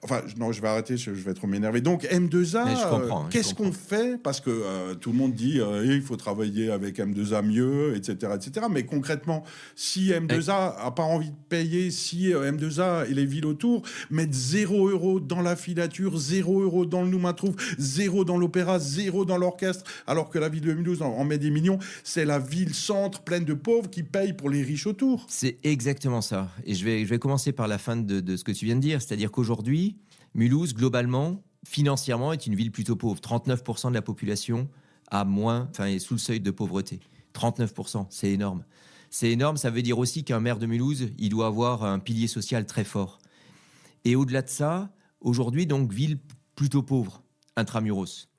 Enfin, non, je vais arrêter, je vais trop m'énerver. Donc, M2A, qu'est-ce qu'on fait? Parce que tout le monde dit il faut travailler avec M2A mieux, etc., etc. Mais concrètement, si M2A n'a pas envie de payer, si M2A et les villes autour mettent 0 € dans la filature, 0 € dans le Noumatrouf, 0 dans l'opéra, 0 dans l'orchestre, alors que la ville de Mulhouse en met des millions, c'est la ville-centre pleine de pauvres qui paye pour les riches autour. C'est exactement ça. Et je vais commencer par la fin de ce que tu viens de dire. C'est-à-dire qu'aujourd'hui, Mulhouse, globalement, financièrement, est une ville plutôt pauvre. 39% de la population est sous le seuil de pauvreté. 39%, c'est énorme. C'est énorme, ça veut dire aussi qu'un maire de Mulhouse, il doit avoir un pilier social très fort. Et au-delà de ça, aujourd'hui, donc, ville plutôt pauvre, intramuros.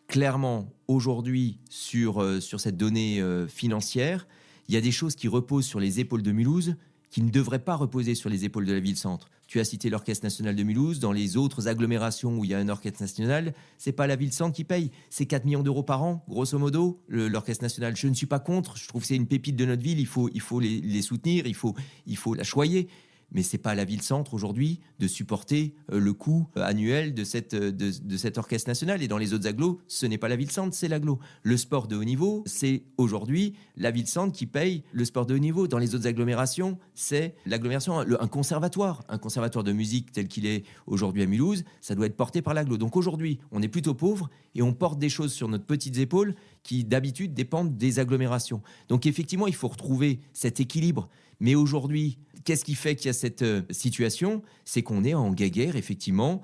Clairement, aujourd'hui, sur cette donnée financière, il y a des choses qui reposent sur les épaules de Mulhouse qui ne devraient pas reposer sur les épaules de la ville-centre. Tu as cité l'Orchestre national de Mulhouse. Dans les autres agglomérations où il y a un orchestre national, c'est pas la ville-centre qui paye. C'est 4 millions d'euros par an, grosso modo, l'Orchestre national. Je ne suis pas contre. Je trouve que c'est une pépite de notre ville. Il faut les soutenir. Il faut la choyer. mais c'est pas à la ville-centre aujourd'hui de supporter le coût annuel de cet orchestre national. Et dans les autres agglos, ce n'est pas la ville-centre, c'est l'agglo. Le sport de haut niveau, c'est aujourd'hui la ville-centre qui paye le sport de haut niveau. Dans les autres agglomérations, c'est l'agglomération, un conservatoire de musique tel qu'il est aujourd'hui à Mulhouse, ça doit être porté par l'agglo. Donc aujourd'hui, on est plutôt pauvre et on porte des choses sur notre petites épaules qui d'habitude dépendent des agglomérations. Donc effectivement, il faut retrouver cet équilibre. Mais aujourd'hui, qu'est-ce qui fait qu'il y a cette situation ? C'est qu'on est en guéguerre, effectivement,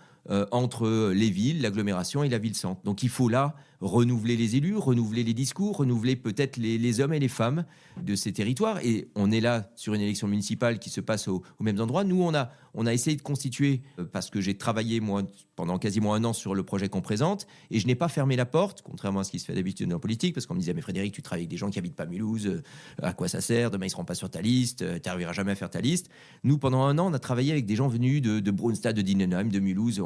entre les villes, l'agglomération et la ville-centre. Donc il faut là renouveler les élus, renouveler les discours, renouveler peut-être les hommes et les femmes de ces territoires. Et on est là sur une élection municipale qui se passe aux mêmes endroits. Nous, on a essayé de constituer, parce que j'ai travaillé moi pendant quasiment 1 an sur le projet qu'on présente, et je n'ai pas fermé la porte, contrairement à ce qui se fait d'habitude dans la politique, parce qu'on me disait, mais Frédéric, tu travailles avec des gens qui habitent pas Mulhouse, à quoi ça sert ? Demain, ils seront pas sur ta liste, tu n'arriveras jamais à faire ta liste. Nous, pendant 1 an, on a travaillé avec des gens venus de Brunstad, de Dinenheim, de Mulhouse.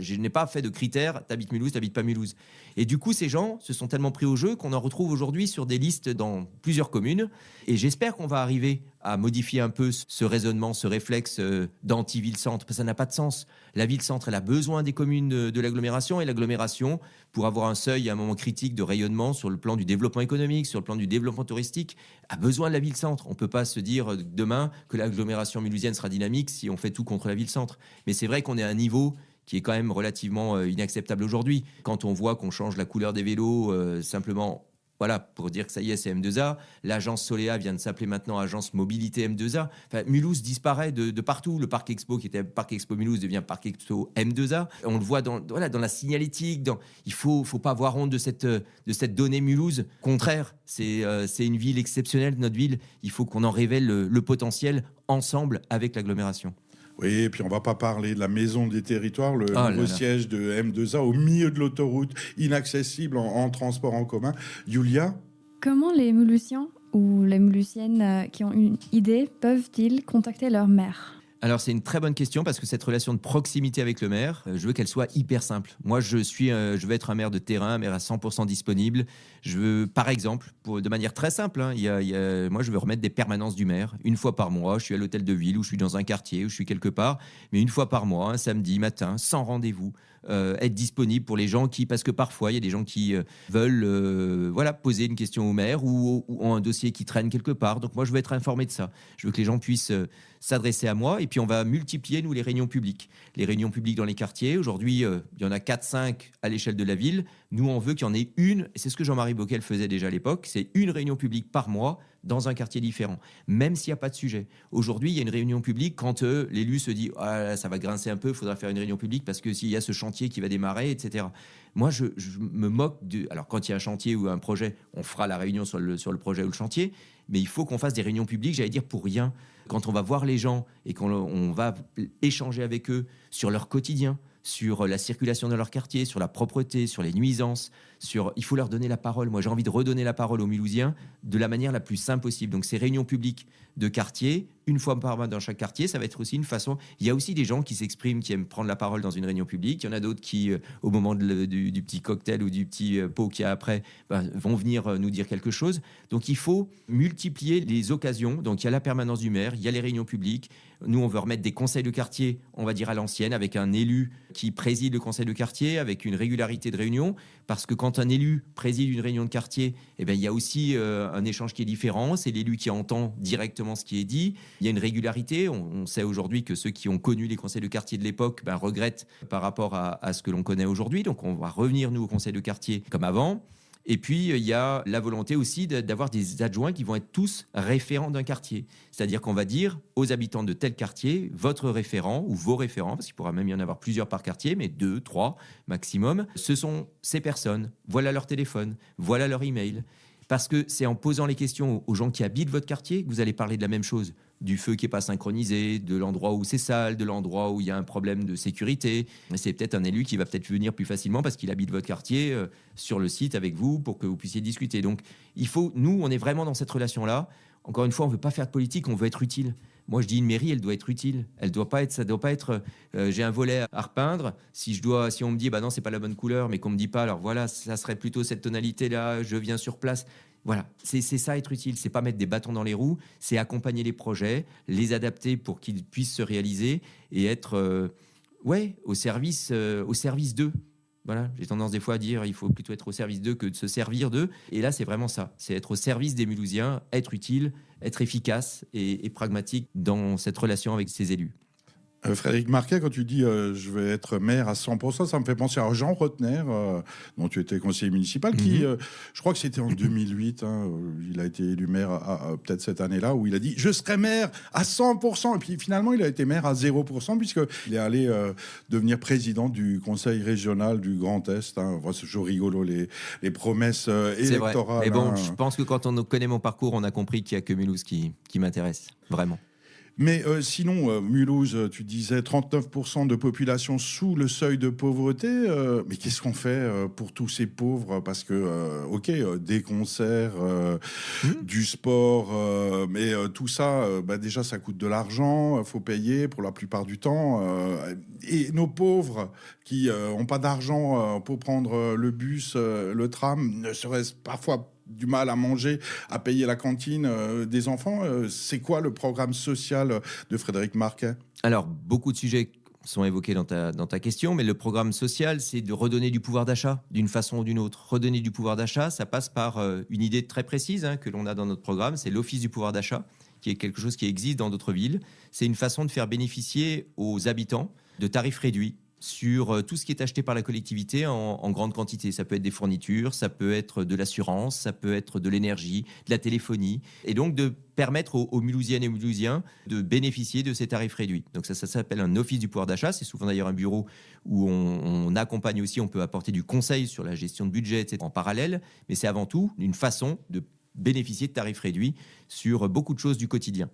Je n'ai pas fait de critères, t'habites Mulhouse, t'habites pas Mulhouse. Et du coup, ces gens se sont tellement pris au jeu qu'on en retrouve aujourd'hui sur des listes dans plusieurs communes. Et j'espère qu'on va arriver à modifier un peu ce raisonnement, ce réflexe d'anti-ville-centre, parce que ça n'a pas de sens. La ville-centre, elle a besoin des communes de l'agglomération, et l'agglomération, pour avoir un seuil à un moment critique de rayonnement sur le plan du développement économique, sur le plan du développement touristique, a besoin de la ville-centre. On ne peut pas se dire demain que l'agglomération mulhousienne sera dynamique si on fait tout contre la ville-centre. Mais c'est vrai qu'on est à un niveau qui est quand même relativement inacceptable aujourd'hui. Quand on voit qu'on change la couleur des vélos simplement, voilà, pour dire que ça y est, c'est M2A. L'agence Solea vient de s'appeler maintenant agence Mobilité M2A. Enfin, Mulhouse disparaît de partout. Le Parc Expo, qui était Parc Expo Mulhouse, devient Parc Expo M2A. On le voit dans la signalétique. Il faut pas avoir honte de cette donnée Mulhouse. Au contraire, c'est une ville exceptionnelle, notre ville. Il faut qu'on en révèle le potentiel ensemble avec l'agglomération. Oui, et puis on va pas parler de la maison des territoires, le nouveau siège de M2A au milieu de l'autoroute, inaccessible en transport en commun. Julia ? Comment les Mulhousiens ou les Mulhousiennes qui ont une idée peuvent-ils contacter leur maire ? Alors c'est une très bonne question, parce que cette relation de proximité avec le maire, je veux qu'elle soit hyper simple. Moi je veux être un maire de terrain, un maire à 100% disponible. Je veux, par exemple, de manière très simple, moi je veux remettre des permanences du maire. 1 fois par mois, je suis à l'hôtel de ville, ou je suis dans un quartier, ou je suis quelque part, mais 1 fois par mois, un samedi matin, sans rendez-vous, être disponible pour les gens parce que parfois il y a des gens qui veulent poser une question au maire, ou ont un dossier qui traîne quelque part. Donc moi je veux être informé de ça. Je veux que les gens puissent s'adresser à moi, et puis on va multiplier, nous, les réunions publiques. Les réunions publiques dans les quartiers, aujourd'hui, il y en a 4-5 à l'échelle de la ville. Nous, on veut qu'il y en ait une, et c'est ce que Jean-Marie Bockel faisait déjà à l'époque, c'est une réunion publique par mois dans un quartier différent, même s'il n'y a pas de sujet. Aujourd'hui, il y a une réunion publique quand l'élu se dit « Ah, ça va grincer un peu, il faudra faire une réunion publique parce que s'il y a ce chantier qui va démarrer, etc. » Moi, je me moque Alors, quand il y a un chantier ou un projet, on fera la réunion sur le projet ou le chantier, mais il faut qu'on fasse des réunions publiques, j'allais dire, pour rien. Quand on va voir les gens et qu'on va échanger avec eux sur leur quotidien, sur la circulation dans leur quartier, sur la propreté, sur les nuisances, il faut leur donner la parole. Moi, j'ai envie de redonner la parole aux Mulhousiens de la manière la plus simple possible. Donc, ces réunions publiques de quartier, 1 fois par mois dans chaque quartier, ça va être aussi une façon... Il y a aussi des gens qui s'expriment, qui aiment prendre la parole dans une réunion publique. Il y en a d'autres qui, au moment du petit cocktail ou du petit pot qu'il y a après, vont venir nous dire quelque chose. Donc, il faut multiplier les occasions. Donc, il y a la permanence du maire, il y a les réunions publiques. Nous, on veut remettre des conseils de quartier, on va dire à l'ancienne, avec un élu qui préside le conseil de quartier, avec une régularité de réunion. Parce que quand un élu préside une réunion de quartier, il y a aussi un échange qui est différent. C'est l'élu qui entend directement ce qui est dit. Il y a une régularité. On sait aujourd'hui que ceux qui ont connu les conseils de quartier de l'époque regrettent par rapport à ce que l'on connaît aujourd'hui. Donc, on va revenir, nous, au conseil de quartier comme avant. Et puis, il y a la volonté aussi d'avoir des adjoints qui vont être tous référents d'un quartier. C'est-à-dire qu'on va dire aux habitants de tel quartier, votre référent ou vos référents, parce qu'il pourra même y en avoir plusieurs par quartier, mais 2, 3 maximum, ce sont ces personnes. Voilà leur téléphone, voilà leur email. Parce que c'est en posant les questions aux gens qui habitent votre quartier que vous allez parler de la même chose. Du feu qui n'est pas synchronisé, de l'endroit où c'est sale, de l'endroit où il y a un problème de sécurité. C'est peut-être un élu qui va peut-être venir plus facilement parce qu'il habite votre quartier sur le site avec vous pour que vous puissiez discuter. Donc, nous, on est vraiment dans cette relation-là. Encore une fois, on ne veut pas faire de politique, on veut être utile. Moi, je dis une mairie, elle doit être utile. Ça doit pas être. J'ai un volet à repeindre. Si on me dit, non, c'est pas la bonne couleur, mais qu'on me dit pas, alors voilà, ça serait plutôt cette tonalité-là. Je viens sur place. Voilà, c'est ça être utile, c'est pas mettre des bâtons dans les roues, c'est accompagner les projets, les adapter pour qu'ils puissent se réaliser et être au service d'eux. Voilà, j'ai tendance des fois à dire il faut plutôt être au service d'eux que de se servir d'eux. Et là, c'est vraiment ça, c'est être au service des Mulhousiens, être utile, être efficace et pragmatique dans cette relation avec ses élus. Frédéric Marquet, quand tu dis je vais être maire à 100%, ça me fait penser à Jean Rotner, dont tu étais conseiller municipal, qui, je crois que c'était en 2008, il a été élu maire peut-être cette année-là, où il a dit je serai maire à 100%. Et puis finalement, il a été maire à 0%, puisqu'il est allé devenir président du conseil régional du Grand Est. C'est toujours rigolo, les promesses électorales. Mais bon, je pense que quand on connaît mon parcours, on a compris qu'il n'y a que Mulhouse qui m'intéresse, vraiment. Mais sinon, Mulhouse, tu disais 39% de population sous le seuil de pauvreté. Mais qu'est-ce qu'on fait pour tous ces pauvres? Parce que, des concerts, du sport, mais tout ça, déjà, ça coûte de l'argent. Il faut payer pour la plupart du temps. Et nos pauvres qui n'ont pas d'argent pour prendre le bus, le tram, ne serait-ce parfois du mal à manger, à payer la cantine des enfants. C'est quoi le programme social de Frédéric Marquet? Alors, beaucoup de sujets sont évoqués dans ta question, mais le programme social, c'est de redonner du pouvoir d'achat d'une façon ou d'une autre. Redonner du pouvoir d'achat, ça passe par une idée très précise que l'on a dans notre programme, c'est l'Office du pouvoir d'achat, qui est quelque chose qui existe dans d'autres villes. C'est une façon de faire bénéficier aux habitants de tarifs réduits sur tout ce qui est acheté par la collectivité en grande quantité. Ça peut être des fournitures, ça peut être de l'assurance, ça peut être de l'énergie, de la téléphonie. Et donc de permettre aux Mulhousiennes et Mulhousiens de bénéficier de ces tarifs réduits. Donc ça s'appelle un office du pouvoir d'achat. C'est souvent d'ailleurs un bureau où on accompagne aussi, on peut apporter du conseil sur la gestion de budget, etc. en parallèle. Mais c'est avant tout une façon de bénéficier de tarifs réduits sur beaucoup de choses du quotidien.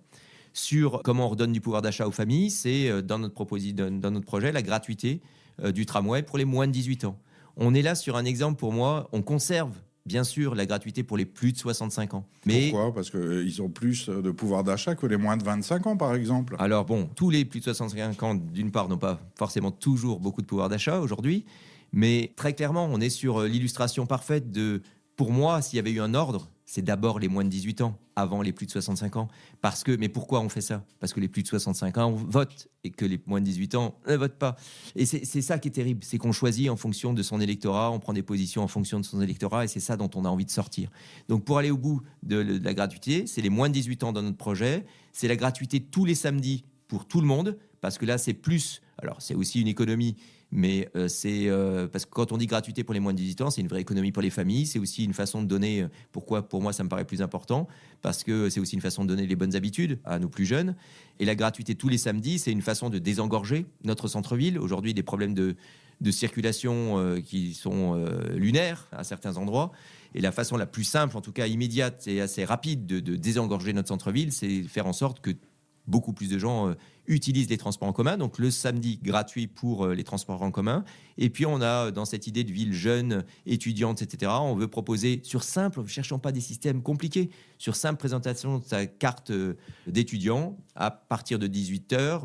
Sur comment on redonne du pouvoir d'achat aux familles, c'est dans notre projet la gratuité du tramway pour les moins de 18 ans. On est là sur un exemple pour moi, on conserve bien sûr la gratuité pour les plus de 65 ans. Mais pourquoi? Parce qu'ils ont plus de pouvoir d'achat que les moins de 25 ans, par exemple. Alors bon, tous les plus de 65 ans, d'une part, n'ont pas forcément toujours beaucoup de pouvoir d'achat aujourd'hui, mais très clairement, on est sur l'illustration parfaite de, pour moi, s'il y avait eu un ordre, c'est d'abord les moins de 18 ans, avant les plus de 65 ans. Mais pourquoi on fait ça? Parce que les plus de 65 ans votent et que les moins de 18 ans ne votent pas. Et c'est ça qui est terrible, c'est qu'on choisit en fonction de son électorat, on prend des positions en fonction de son électorat et c'est ça dont on a envie de sortir. Donc pour aller au bout de la gratuité, c'est les moins de 18 ans dans notre projet, c'est la gratuité tous les samedis pour tout le monde, parce que là c'est plus, alors c'est aussi une économie, mais c'est parce que quand on dit gratuité pour les moins de 18 ans, c'est une vraie économie pour les familles, c'est aussi une façon de donner, pourquoi pour moi ça me paraît plus important, parce que c'est aussi une façon de donner les bonnes habitudes à nos plus jeunes. Et la gratuité tous les samedis, c'est une façon de désengorger notre centre-ville. Aujourd'hui, des problèmes de circulation qui sont lunaires à certains endroits. Et la façon la plus simple, en tout cas immédiate et assez rapide de désengorger notre centre-ville, c'est faire en sorte que beaucoup plus de gens utilisent les transports en commun. Donc le samedi gratuit pour les transports en commun. Et puis on a dans cette idée de ville jeune, étudiante, etc. On veut proposer sur simple, ne cherchons pas des systèmes compliqués, sur simple présentation de sa carte d'étudiant à partir de 18h,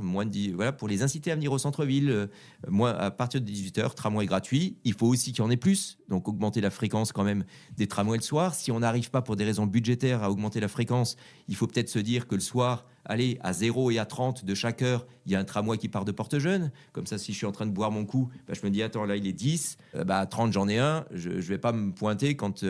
voilà, pour les inciter à venir au centre-ville. À partir de 18h, tramway gratuit. Il faut aussi qu'il y en ait plus, donc augmenter la fréquence quand même des tramways le soir. Si on n'arrive pas pour des raisons budgétaires à augmenter la fréquence, il faut peut-être se dire que le soir, allez, à 0 et à 30 de chaque heure, il y a un tramway qui part de Porte-Jeune. Comme ça, si je suis en train de boire mon coup, je me dis, attends, là, il est 10, à 30, j'en ai un. Je ne vais pas me pointer quand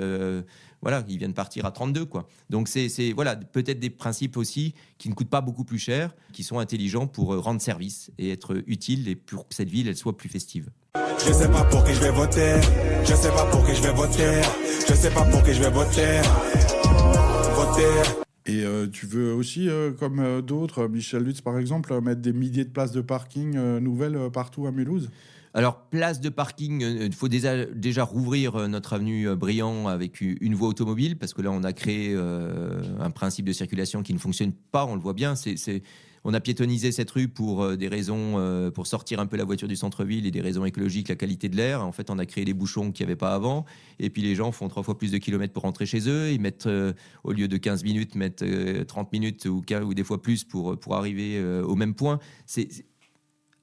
voilà, ils viennent partir à 32, quoi. Donc, c'est voilà, peut-être des principes aussi qui ne coûtent pas beaucoup plus cher, qui sont intelligents pour rendre service et être utiles et pour que cette ville, elle soit plus festive. Je sais pas pour qui je vais voter. Je sais pas pour qui je vais voter. Je sais pas pour qui je vais voter. Et tu veux aussi, comme d'autres, Michel Lutz par exemple, mettre des milliers de places de parking nouvelles partout à Mulhouse? Alors, place de parking, il faut déjà rouvrir notre avenue Briand avec une voie automobile, parce que là, on a créé un principe de circulation qui ne fonctionne pas, on le voit bien. On a piétonnisé cette rue pour des raisons, pour sortir un peu la voiture du centre-ville et des raisons écologiques, la qualité de l'air. En fait, on a créé des bouchons qu'il n'y avait pas avant. Et puis, les gens font 3 fois plus de kilomètres pour rentrer chez eux. Ils mettent, au lieu de 15 minutes, mettent 30 minutes ou des fois plus pour arriver au même point. C'est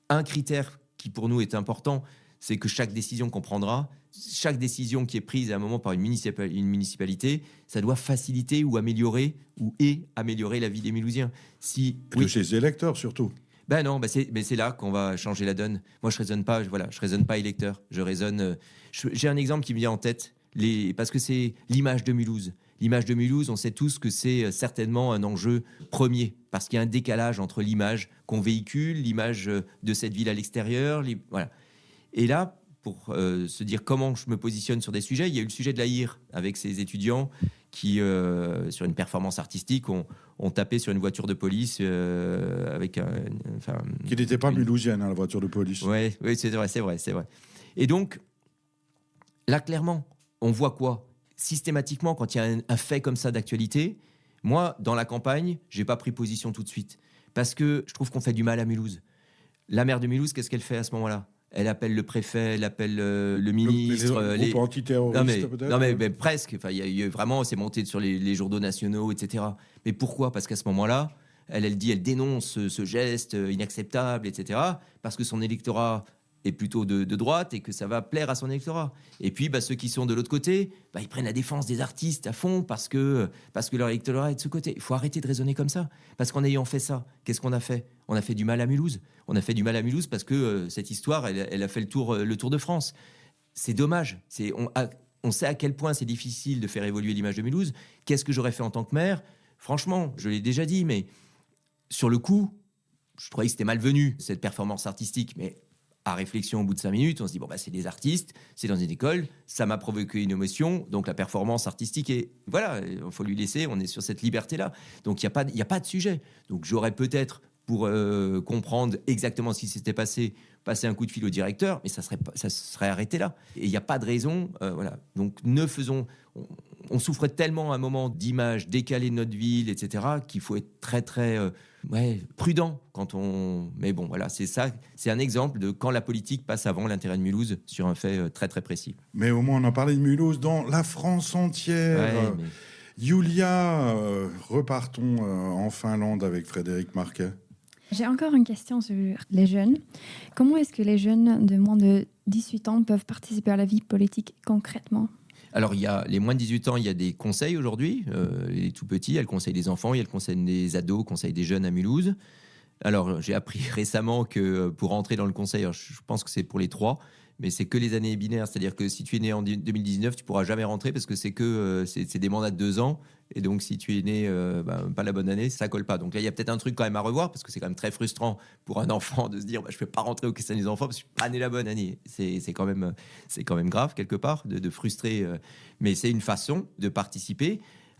un critère qui, pour nous, est important, c'est que chaque décision qu'on prendra chaque décision qui est prise à un moment par une municipalité, ça doit faciliter ou améliorer la vie des Mulhousiens. De ses électeurs surtout. Ben non, mais c'est là qu'on va changer la donne. Moi, je raisonne pas électeur. J'ai un exemple qui me vient en tête, parce que c'est l'image de Mulhouse. L'image de Mulhouse, on sait tous que c'est certainement un enjeu premier, parce qu'il y a un décalage entre l'image qu'on véhicule, l'image de cette ville à l'extérieur. Voilà. Et là, pour se dire comment je me positionne sur des sujets, il y a eu le sujet de l'Aïr, avec ces étudiants qui, sur une performance artistique, ont tapé sur une voiture de police avec qui n'était pas mulhousienne, la voiture de police. Oui, c'est vrai. Et donc, là, clairement, on voit quoi ? Systématiquement, quand il y a un fait comme ça d'actualité, moi, dans la campagne, j'ai pas pris position tout de suite, parce que je trouve qu'on fait du mal à Mulhouse. La maire de Mulhouse, qu'est-ce qu'elle fait à ce moment-là ? Elle appelle le préfet, elle appelle le ministre. Les groupes antiterroristes, peut-être. Non, mais presque. Enfin, il y a vraiment, c'est monté sur les journaux nationaux, etc. Mais pourquoi ? Parce qu'à ce moment-là, elle dénonce ce geste inacceptable, etc. Parce que son électorat est plutôt de droite et que ça va plaire à son électorat. Et puis, ceux qui sont de l'autre côté, ils prennent la défense des artistes à fond parce que leur électorat est de ce côté. Il faut arrêter de raisonner comme ça. Parce qu'en ayant fait ça, qu'est-ce qu'on a fait ? On a fait du mal à Mulhouse. On a fait du mal à Mulhouse parce que cette histoire, elle a fait le Tour de France. C'est dommage. On sait à quel point c'est difficile de faire évoluer l'image de Mulhouse. Qu'est-ce que j'aurais fait en tant que maire ? Franchement, je l'ai déjà dit, mais sur le coup, je trouvais que c'était malvenu, cette performance artistique. Mais à réflexion, au bout de 5 minutes, on se dit, c'est des artistes, c'est dans une école, ça m'a provoqué une émotion, donc la performance artistique est... Voilà, il faut lui laisser, on est sur cette liberté-là. Donc, il n'y a pas de sujet. Donc, j'aurais peut-être, pour comprendre exactement ce qui s'était passé un coup de fil au directeur, mais ça serait arrêté là. Et il n'y a pas de raison, voilà. Donc, on souffre tellement à un moment d'image décalée de notre ville, etc., qu'il faut être très, très... prudent quand on... Mais bon, voilà, c'est ça. C'est un exemple de quand la politique passe avant l'intérêt de Mulhouse sur un fait très, très précis. Mais au moins, on a parlé de Mulhouse dans la France entière. Julia, repartons en Finlande avec Frédéric Marquet. J'ai encore une question sur les jeunes. Comment est-ce que les jeunes de moins de 18 ans peuvent participer à la vie politique concrètement ? Alors, il y a les moins de 18 ans, il y a des conseils aujourd'hui, les tout petits, il y a le conseil des enfants, il y a le conseil des ados, le conseil des jeunes à Mulhouse. Alors, j'ai appris récemment que pour entrer dans le conseil, je pense que c'est pour les 3, mais c'est que les années binaires, c'est-à-dire que si tu es né en 2019, tu pourras jamais rentrer parce que c'est des mandats de 2 ans, et donc si tu es né pas la bonne année, ça colle pas. Donc là, il y a peut-être un truc quand même à revoir, parce que c'est quand même très frustrant pour un enfant de se dire je peux pas rentrer au conseil des enfants parce que je suis pas né la bonne année. C'est quand même grave quelque part de frustrer, mais c'est une façon de participer.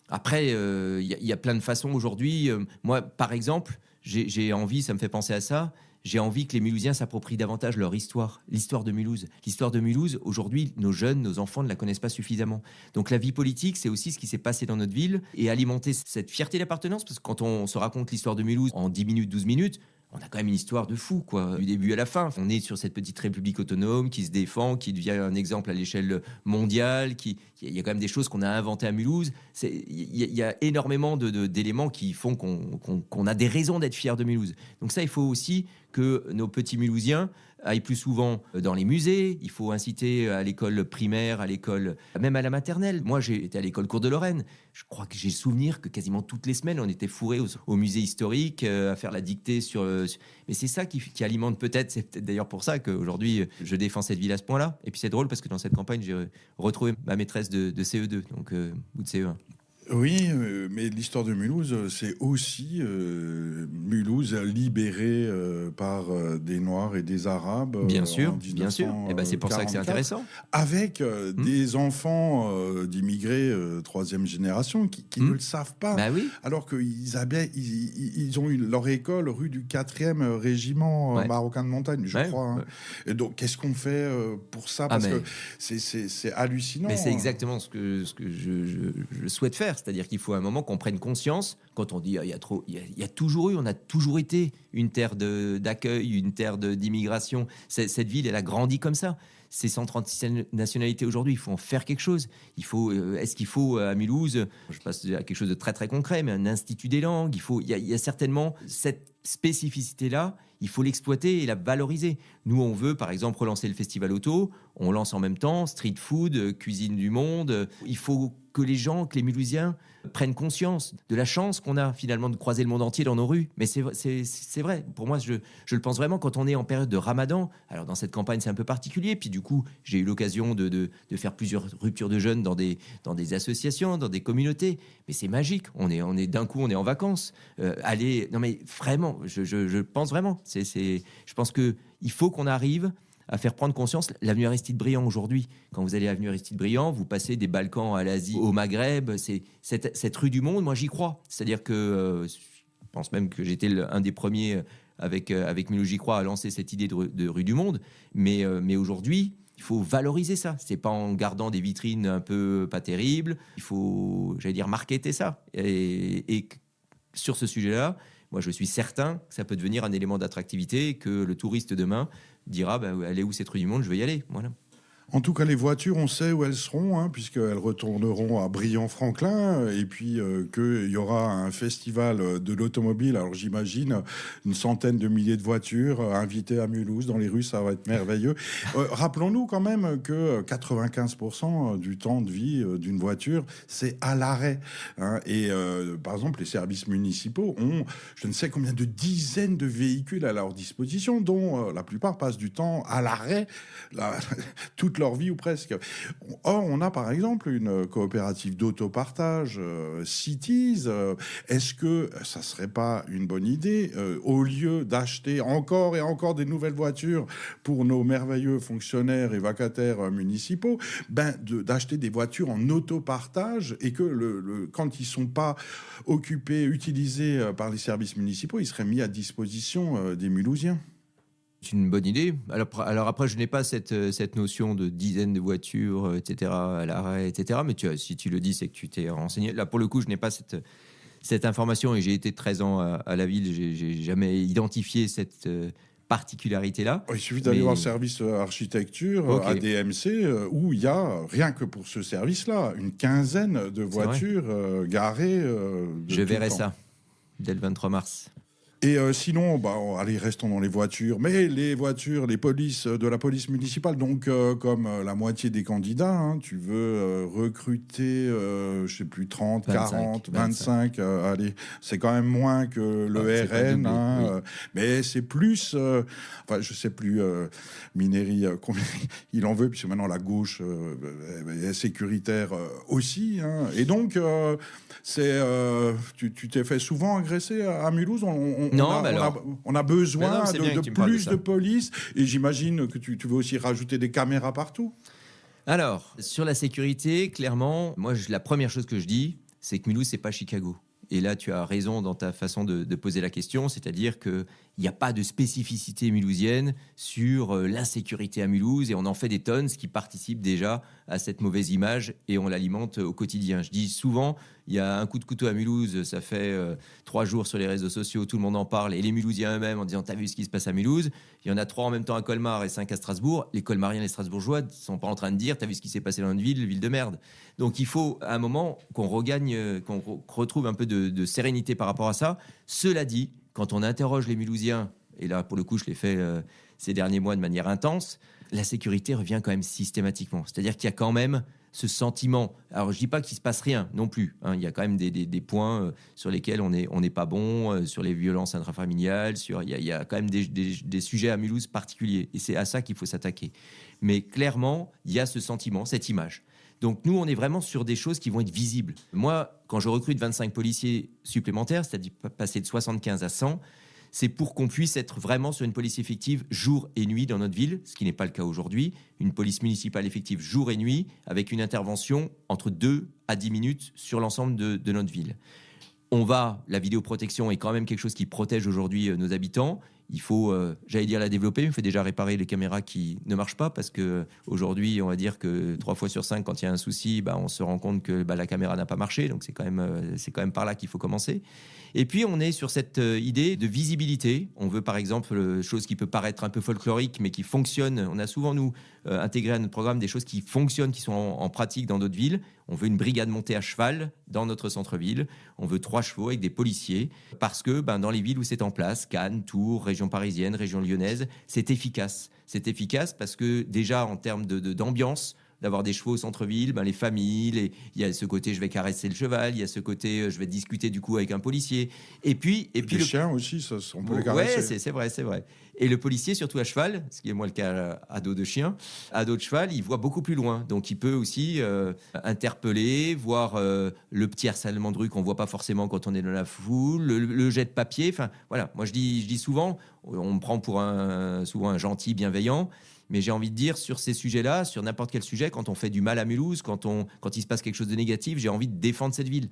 Après, il y a plein de façons aujourd'hui. Moi, par exemple, j'ai envie, ça me fait penser à ça. J'ai envie que les Mulhousiens s'approprient davantage leur histoire, l'histoire de Mulhouse. L'histoire de Mulhouse, aujourd'hui, nos jeunes, nos enfants ne la connaissent pas suffisamment. Donc la vie politique, c'est aussi ce qui s'est passé dans notre ville et alimenter cette fierté d'appartenance, parce que quand on se raconte l'histoire de Mulhouse en 10 minutes, 12 minutes, on a quand même une histoire de fou, quoi, du début à la fin. On est sur cette petite république autonome qui se défend, qui devient un exemple à l'échelle mondiale. Il y a quand même des choses qu'on a inventées à Mulhouse. Il y a énormément d'éléments qui font qu'on a des raisons d'être fiers de Mulhouse. Donc ça, il faut aussi que nos petits Mulhousiens aillent plus souvent dans les musées. Il faut inciter à l'école primaire, à l'école, même à la maternelle. Moi, j'ai été à l'école Cours de Lorraine. Je crois que j'ai souvenir que quasiment toutes les semaines, on était fourrés au musée historique, à faire la dictée sur... Mais c'est ça qui alimente peut-être, c'est peut-être d'ailleurs pour ça qu'aujourd'hui, je défends cette ville à ce point-là. Et puis c'est drôle parce que dans cette campagne, j'ai retrouvé ma maîtresse de CE2, donc ou de CE1. Oui, mais l'histoire de Mulhouse, c'est aussi Mulhouse libérée par des Noirs et des Arabes. Bien sûr, bien sûr. Et c'est pour ça que c'est intéressant. Avec des enfants d'immigrés troisième génération qui ne le savent pas. Bah oui. Alors qu'ils ont eu leur école rue du 4e régiment marocain de montagne, je crois. Hein. Et donc, qu'est-ce qu'on fait pour ça ? Parce que c'est hallucinant. Mais c'est exactement ce que je souhaite faire. C'est-à-dire qu'il faut à un moment qu'on prenne conscience, quand on dit il y a toujours eu, on a toujours été une terre d'accueil, une terre d'immigration. Cette ville, elle a grandi comme ça. Ces 136 nationalités aujourd'hui, il faut en faire quelque chose. Est-ce qu'il faut à Mulhouse, je passe à quelque chose de très très concret, mais un institut des langues. Il y a certainement cette spécificité-là, il faut l'exploiter et la valoriser. Nous, on veut, par exemple, relancer le festival auto. On lance en même temps street food, cuisine du monde. Il faut que les Mulhousiens prennent conscience de la chance qu'on a finalement de croiser le monde entier dans nos rues. Mais c'est vrai. Pour moi, je le pense vraiment quand on est en période de Ramadan. Alors, dans cette campagne, c'est un peu particulier. Puis du coup, j'ai eu l'occasion de faire plusieurs ruptures de jeûne dans des associations, dans des communautés. Mais c'est magique. D'un coup, on est en vacances. Non mais vraiment, je pense vraiment. Je pense qu'il faut qu'on arrive à faire prendre conscience. L'avenue Aristide Briand aujourd'hui, quand vous allez à l'avenue Aristide Briand, vous passez des Balkans à l'Asie, au Maghreb, c'est cette rue du monde, moi j'y crois. C'est-à-dire que je pense même que j'étais un des premiers avec Mulhouse j'y crois à lancer cette idée de rue du monde. Mais aujourd'hui, il faut valoriser ça. C'est pas en gardant des vitrines un peu pas terribles. Il faut, marketer ça. Et sur ce sujet-là, moi, je suis certain que ça peut devenir un élément d'attractivité et que le touriste demain dira elle est où cette rue du monde, je veux y aller. Voilà. En tout cas, les voitures, on sait où elles seront, puisqu'elles retourneront à Briand-Franklin, et puis qu'il y aura un festival de l'automobile. Alors j'imagine une centaine de milliers de voitures invitées à Mulhouse dans les rues, ça va être merveilleux. Rappelons-nous quand même que 95% du temps de vie d'une voiture, c'est à l'arrêt. Et par exemple, les services municipaux ont je ne sais combien de dizaines de véhicules à leur disposition, dont la plupart passent du temps à l'arrêt, toute leur vie ou presque. Or, on a par exemple une coopérative d'autopartage, Cities. Est-ce que ça serait pas une bonne idée, au lieu d'acheter encore et encore des nouvelles voitures pour nos merveilleux fonctionnaires et vacataires municipaux, d'acheter des voitures en autopartage et que quand ils sont pas occupés, utilisés par les services municipaux, ils seraient mis à disposition des Mulhousiens? C'est une bonne idée. Alors après, je n'ai pas cette notion de dizaines de voitures, etc., à l'arrêt, etc. Mais si tu le dis, c'est que tu t'es renseigné. Là, pour le coup, je n'ai pas cette information et j'ai été 13 ans à la ville. J'ai jamais identifié cette particularité-là. Il suffit d'aller voir le service architecture à DMC où il y a, rien que pour ce service-là, une quinzaine de voitures garées. Je verrai ça dès le 23 mars. Et sinon, allez, restons dans les voitures. Mais les voitures, les polices de la police municipale, donc comme la moitié des candidats, tu veux recruter, je sais plus, 30, 25, 40, 25. Allez, c'est quand même moins que le RN. Oui. Mais c'est plus, je sais plus, Minery, combien il en veut, puisque maintenant la gauche est sécuritaire aussi. Et donc, tu t'es fait souvent agresser à Mulhouse. On a besoin de plus de police, et j'imagine que tu veux aussi rajouter des caméras partout. Alors, sur la sécurité, clairement, moi, la première chose que je dis, c'est que Mulhouse, c'est pas Chicago. Et là, tu as raison dans ta façon de poser la question, c'est-à-dire qu'il n'y a pas de spécificité mulhousienne sur l'insécurité à Mulhouse, et on en fait des tonnes, ce qui participe déjà à cette mauvaise image, et on l'alimente au quotidien. Je dis souvent, il y a un coup de couteau à Mulhouse, ça fait 3 jours sur les réseaux sociaux, tout le monde en parle, et les Mulhousiens eux-mêmes en disant « t'as vu ce qui se passe à Mulhouse ?» Il y en a 3 en même temps à Colmar et 5 à Strasbourg. Les Colmariens et les Strasbourgeois ne sont pas en train de dire « t'as vu ce qui s'est passé dans notre ville de merde ?» Donc il faut à un moment qu'on regagne, qu'on retrouve un peu de sérénité par rapport à ça. Cela dit, quand on interroge les Mulhousiens, et là pour le coup je l'ai fait ces derniers mois de manière intense, la sécurité revient quand même systématiquement. C'est-à-dire qu'il y a quand même ce sentiment. Alors je dis pas qu'il se passe rien non plus. Il y a quand même des points sur lesquels on n'est pas bon, sur les violences intrafamiliales, il y a quand même des sujets à Mulhouse particuliers. Et c'est à ça qu'il faut s'attaquer. Mais clairement, il y a ce sentiment, cette image. Donc nous, on est vraiment sur des choses qui vont être visibles. Moi, quand je recrute 25 policiers supplémentaires, c'est-à-dire passer de 75 à 100, c'est pour qu'on puisse être vraiment sur une police effective jour et nuit dans notre ville, ce qui n'est pas le cas aujourd'hui. Une police municipale effective jour et nuit, avec une intervention entre 2 à 10 minutes sur l'ensemble de notre ville. La vidéoprotection est quand même quelque chose qui protège aujourd'hui nos habitants. il faut, j'allais dire la développer, mais il faut déjà réparer les caméras qui ne marchent pas, parce qu'aujourd'hui, on va dire que 3 fois sur 5, quand il y a un souci, on se rend compte que la caméra n'a pas marché. Donc c'est quand même par là qu'il faut commencer. Et puis on est sur cette idée de visibilité. On veut par exemple, chose qui peut paraître un peu folklorique, mais qui fonctionne. On a souvent, nous, intégré à notre programme des choses qui fonctionnent, qui sont en pratique dans d'autres villes. On veut une brigade montée à cheval dans notre centre-ville. On veut 3 chevaux avec des policiers, parce que dans les villes où c'est en place, Cannes, Tours, région parisienne, région lyonnaise, c'est efficace. C'est efficace parce que déjà en termes d'ambiance, d'avoir des chevaux au centre-ville, les familles, il y a ce côté je vais caresser le cheval, il y a ce côté je vais discuter du coup avec un policier. Et puis les chiens aussi, ça, on peut les caresser. Ouais, c'est vrai. Et le policier, surtout à cheval, ce qui est moi le cas à dos de chien, à dos de cheval, il voit beaucoup plus loin. Donc il peut aussi interpeller, voir le petit harcèlement de rue qu'on voit pas forcément quand on est dans la foule, le jet de papier. Enfin voilà, moi je dis souvent, on me prend pour souvent un gentil, bienveillant. Mais j'ai envie de dire, sur ces sujets-là, sur n'importe quel sujet, quand on fait du mal à Mulhouse, quand il se passe quelque chose de négatif, j'ai envie de défendre cette ville.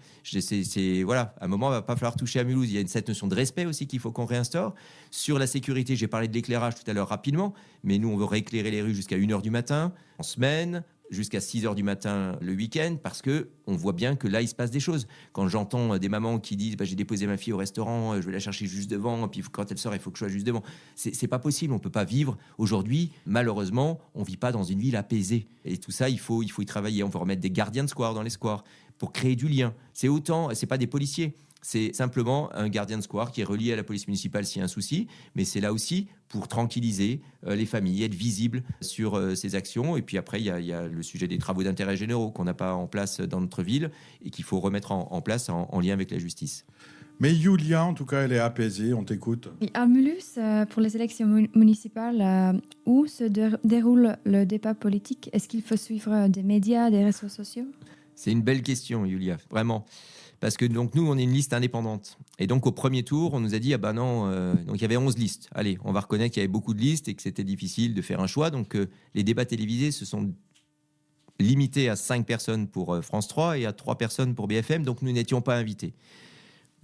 Voilà, à un moment, il va pas falloir toucher à Mulhouse. Il y a cette notion de respect aussi qu'il faut qu'on réinstaure. Sur la sécurité, j'ai parlé de l'éclairage tout à l'heure rapidement, mais nous, on veut rééclairer les rues jusqu'à 1h du matin, en semaine, jusqu'à 6h du matin le week-end, parce que on voit bien que là, il se passe des choses. Quand j'entends des mamans qui disent j'ai déposé ma fille au restaurant, je vais la chercher juste devant, puis quand elle sort, il faut que je sois juste devant. C'est pas possible, on peut pas vivre. Aujourd'hui, malheureusement, on vit pas dans une ville apaisée. Et tout ça, il faut y travailler. On veut remettre des gardiens de square dans les squares pour créer du lien. C'est pas des policiers. C'est simplement un gardien de square qui est relié à la police municipale s'il y a un souci, mais c'est là aussi pour tranquilliser les familles, être visible sur ces actions. Et puis après, il y a le sujet des travaux d'intérêt généraux qu'on n'a pas en place dans notre ville et qu'il faut remettre en place en lien avec la justice. Mais Yulia, en tout cas, elle est apaisée, on t'écoute. Et à Mulhouse, pour les élections municipales, où se déroule le débat politique? Est-ce qu'il faut suivre des médias, des réseaux sociaux? C'est une belle question, Yulia, vraiment. Parce que donc, nous, on est une liste indépendante. Et donc, au premier tour, on nous a dit, non, donc il y avait 11 listes. Allez, on va reconnaître qu'il y avait beaucoup de listes et que c'était difficile de faire un choix. Donc, les débats télévisés se sont limités à 5 personnes pour France 3 et à 3 personnes pour BFM. Donc, nous n'étions pas invités.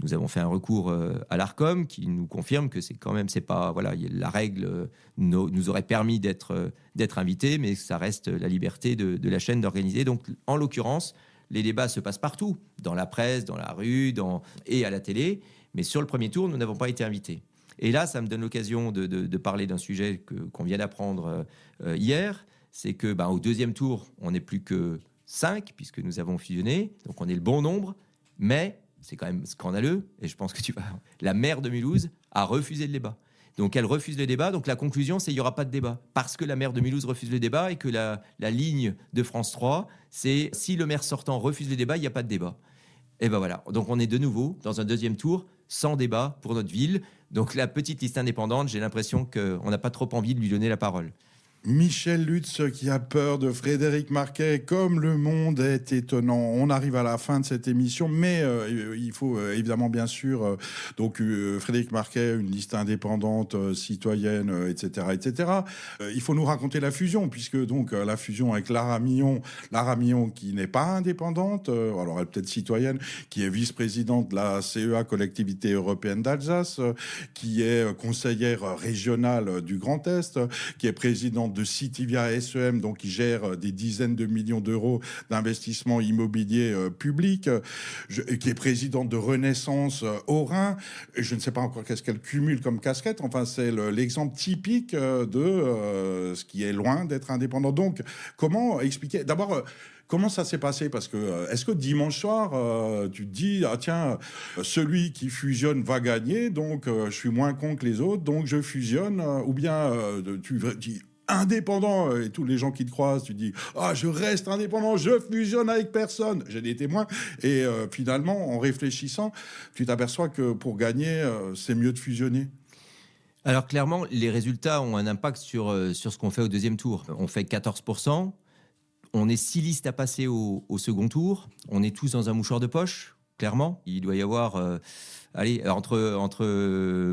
Nous avons fait un recours à l'Arcom qui nous confirme que c'est pas, voilà, la règle nous aurait permis d'être invités, mais ça reste la liberté de la chaîne d'organiser. Donc, en l'occurrence, les débats se passent partout, dans la presse, dans la rue et à la télé. Mais sur le premier tour, nous n'avons pas été invités. Et là, ça me donne l'occasion de parler d'un sujet qu'on vient d'apprendre hier. C'est que au deuxième tour, on n'est plus que 5, puisque nous avons fusionné. Donc, on est le bon nombre. Mais c'est quand même scandaleux. Et je pense que la maire de Mulhouse a refusé le débat. Donc, elle refuse le débat. Donc, la conclusion, c'est qu'il n'y aura pas de débat. Parce que la maire de Mulhouse refuse le débat et que la ligne de France 3, c'est si le maire sortant refuse le débat, il n'y a pas de débat. Et voilà. Donc, on est de nouveau dans un deuxième tour sans débat pour notre ville. Donc, la petite liste indépendante, j'ai l'impression qu'on n'a pas trop envie de lui donner la parole. Michel Lutz qui a peur de Frédéric Marquet, comme le monde est étonnant. On arrive à la fin de cette émission, mais il faut évidemment, bien sûr, Frédéric Marquet, une liste indépendante, citoyenne, etc., etc. Il faut nous raconter la fusion, puisque donc la fusion avec Lara Millon qui n'est pas indépendante, alors elle est peut-être citoyenne, qui est vice-présidente de la CEA, Collectivité européenne d'Alsace, qui est conseillère régionale du Grand Est, qui est présidente de Citivia SEM, donc qui gère des dizaines de millions d'euros d'investissement immobilier public, qui est présidente de Renaissance Haut-Rhin. Je ne sais pas encore qu'est-ce qu'elle cumule comme casquette. Enfin, c'est l'exemple typique de ce qui est loin d'être indépendant. Donc, comment expliquer? D'abord, comment ça s'est passé? Parce que est-ce que dimanche soir, tu te dis celui qui fusionne va gagner, donc je suis moins con que les autres, donc je fusionne, ou bien tu dis indépendant, et tous les gens qui te croisent, tu dis je reste indépendant, je fusionne avec personne. J'ai des témoins, et finalement, en réfléchissant, tu t'aperçois que pour gagner, c'est mieux de fusionner. Alors clairement, les résultats ont un impact sur ce qu'on fait au deuxième tour. On fait 14%. On est 6 listes à passer au second tour. On est tous dans un mouchoir de poche, clairement. Il doit y avoir... entre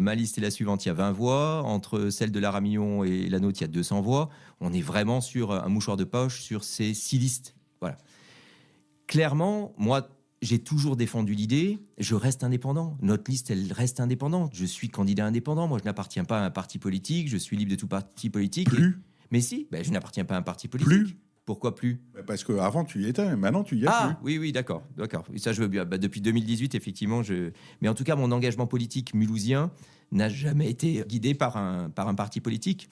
ma liste et la suivante, il y a 20 voix. Entre celle de Lara Millon et la nôtre, il y a 200 voix. On est vraiment sur un mouchoir de poche sur ces 6 listes. Voilà. Clairement, moi, j'ai toujours défendu l'idée, je reste indépendant. Notre liste, elle reste indépendante. Je suis candidat indépendant. Moi, je n'appartiens pas à un parti politique. Je suis libre de tout parti politique. Plus. Mais si, je n'appartiens pas à un parti politique. Plus. Pourquoi plus? Parce qu'avant, tu y étais, maintenant, tu y es plus. Oui, d'accord. Et ça, je veux bien. Depuis 2018, effectivement, mais en tout cas, mon engagement politique mulhousien n'a jamais été guidé par un parti politique.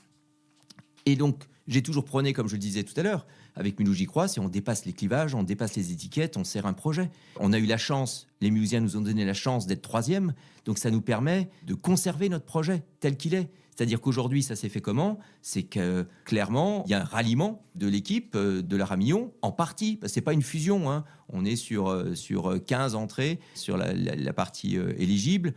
Et donc, j'ai toujours prôné, comme je le disais tout à l'heure, avec Mulhouse, j'y crois, c'est on dépasse les clivages, on dépasse les étiquettes, on sert un projet. On a eu la chance, les Mulhousiens nous ont donné la chance d'être 3e, donc ça nous permet de conserver notre projet tel qu'il est. C'est-à-dire qu'aujourd'hui, ça s'est fait comment? C'est que, clairement, il y a un ralliement de l'équipe de la Ramillon, en partie, parce que c'est pas une fusion, hein. On est sur 15 entrées, sur la partie éligible,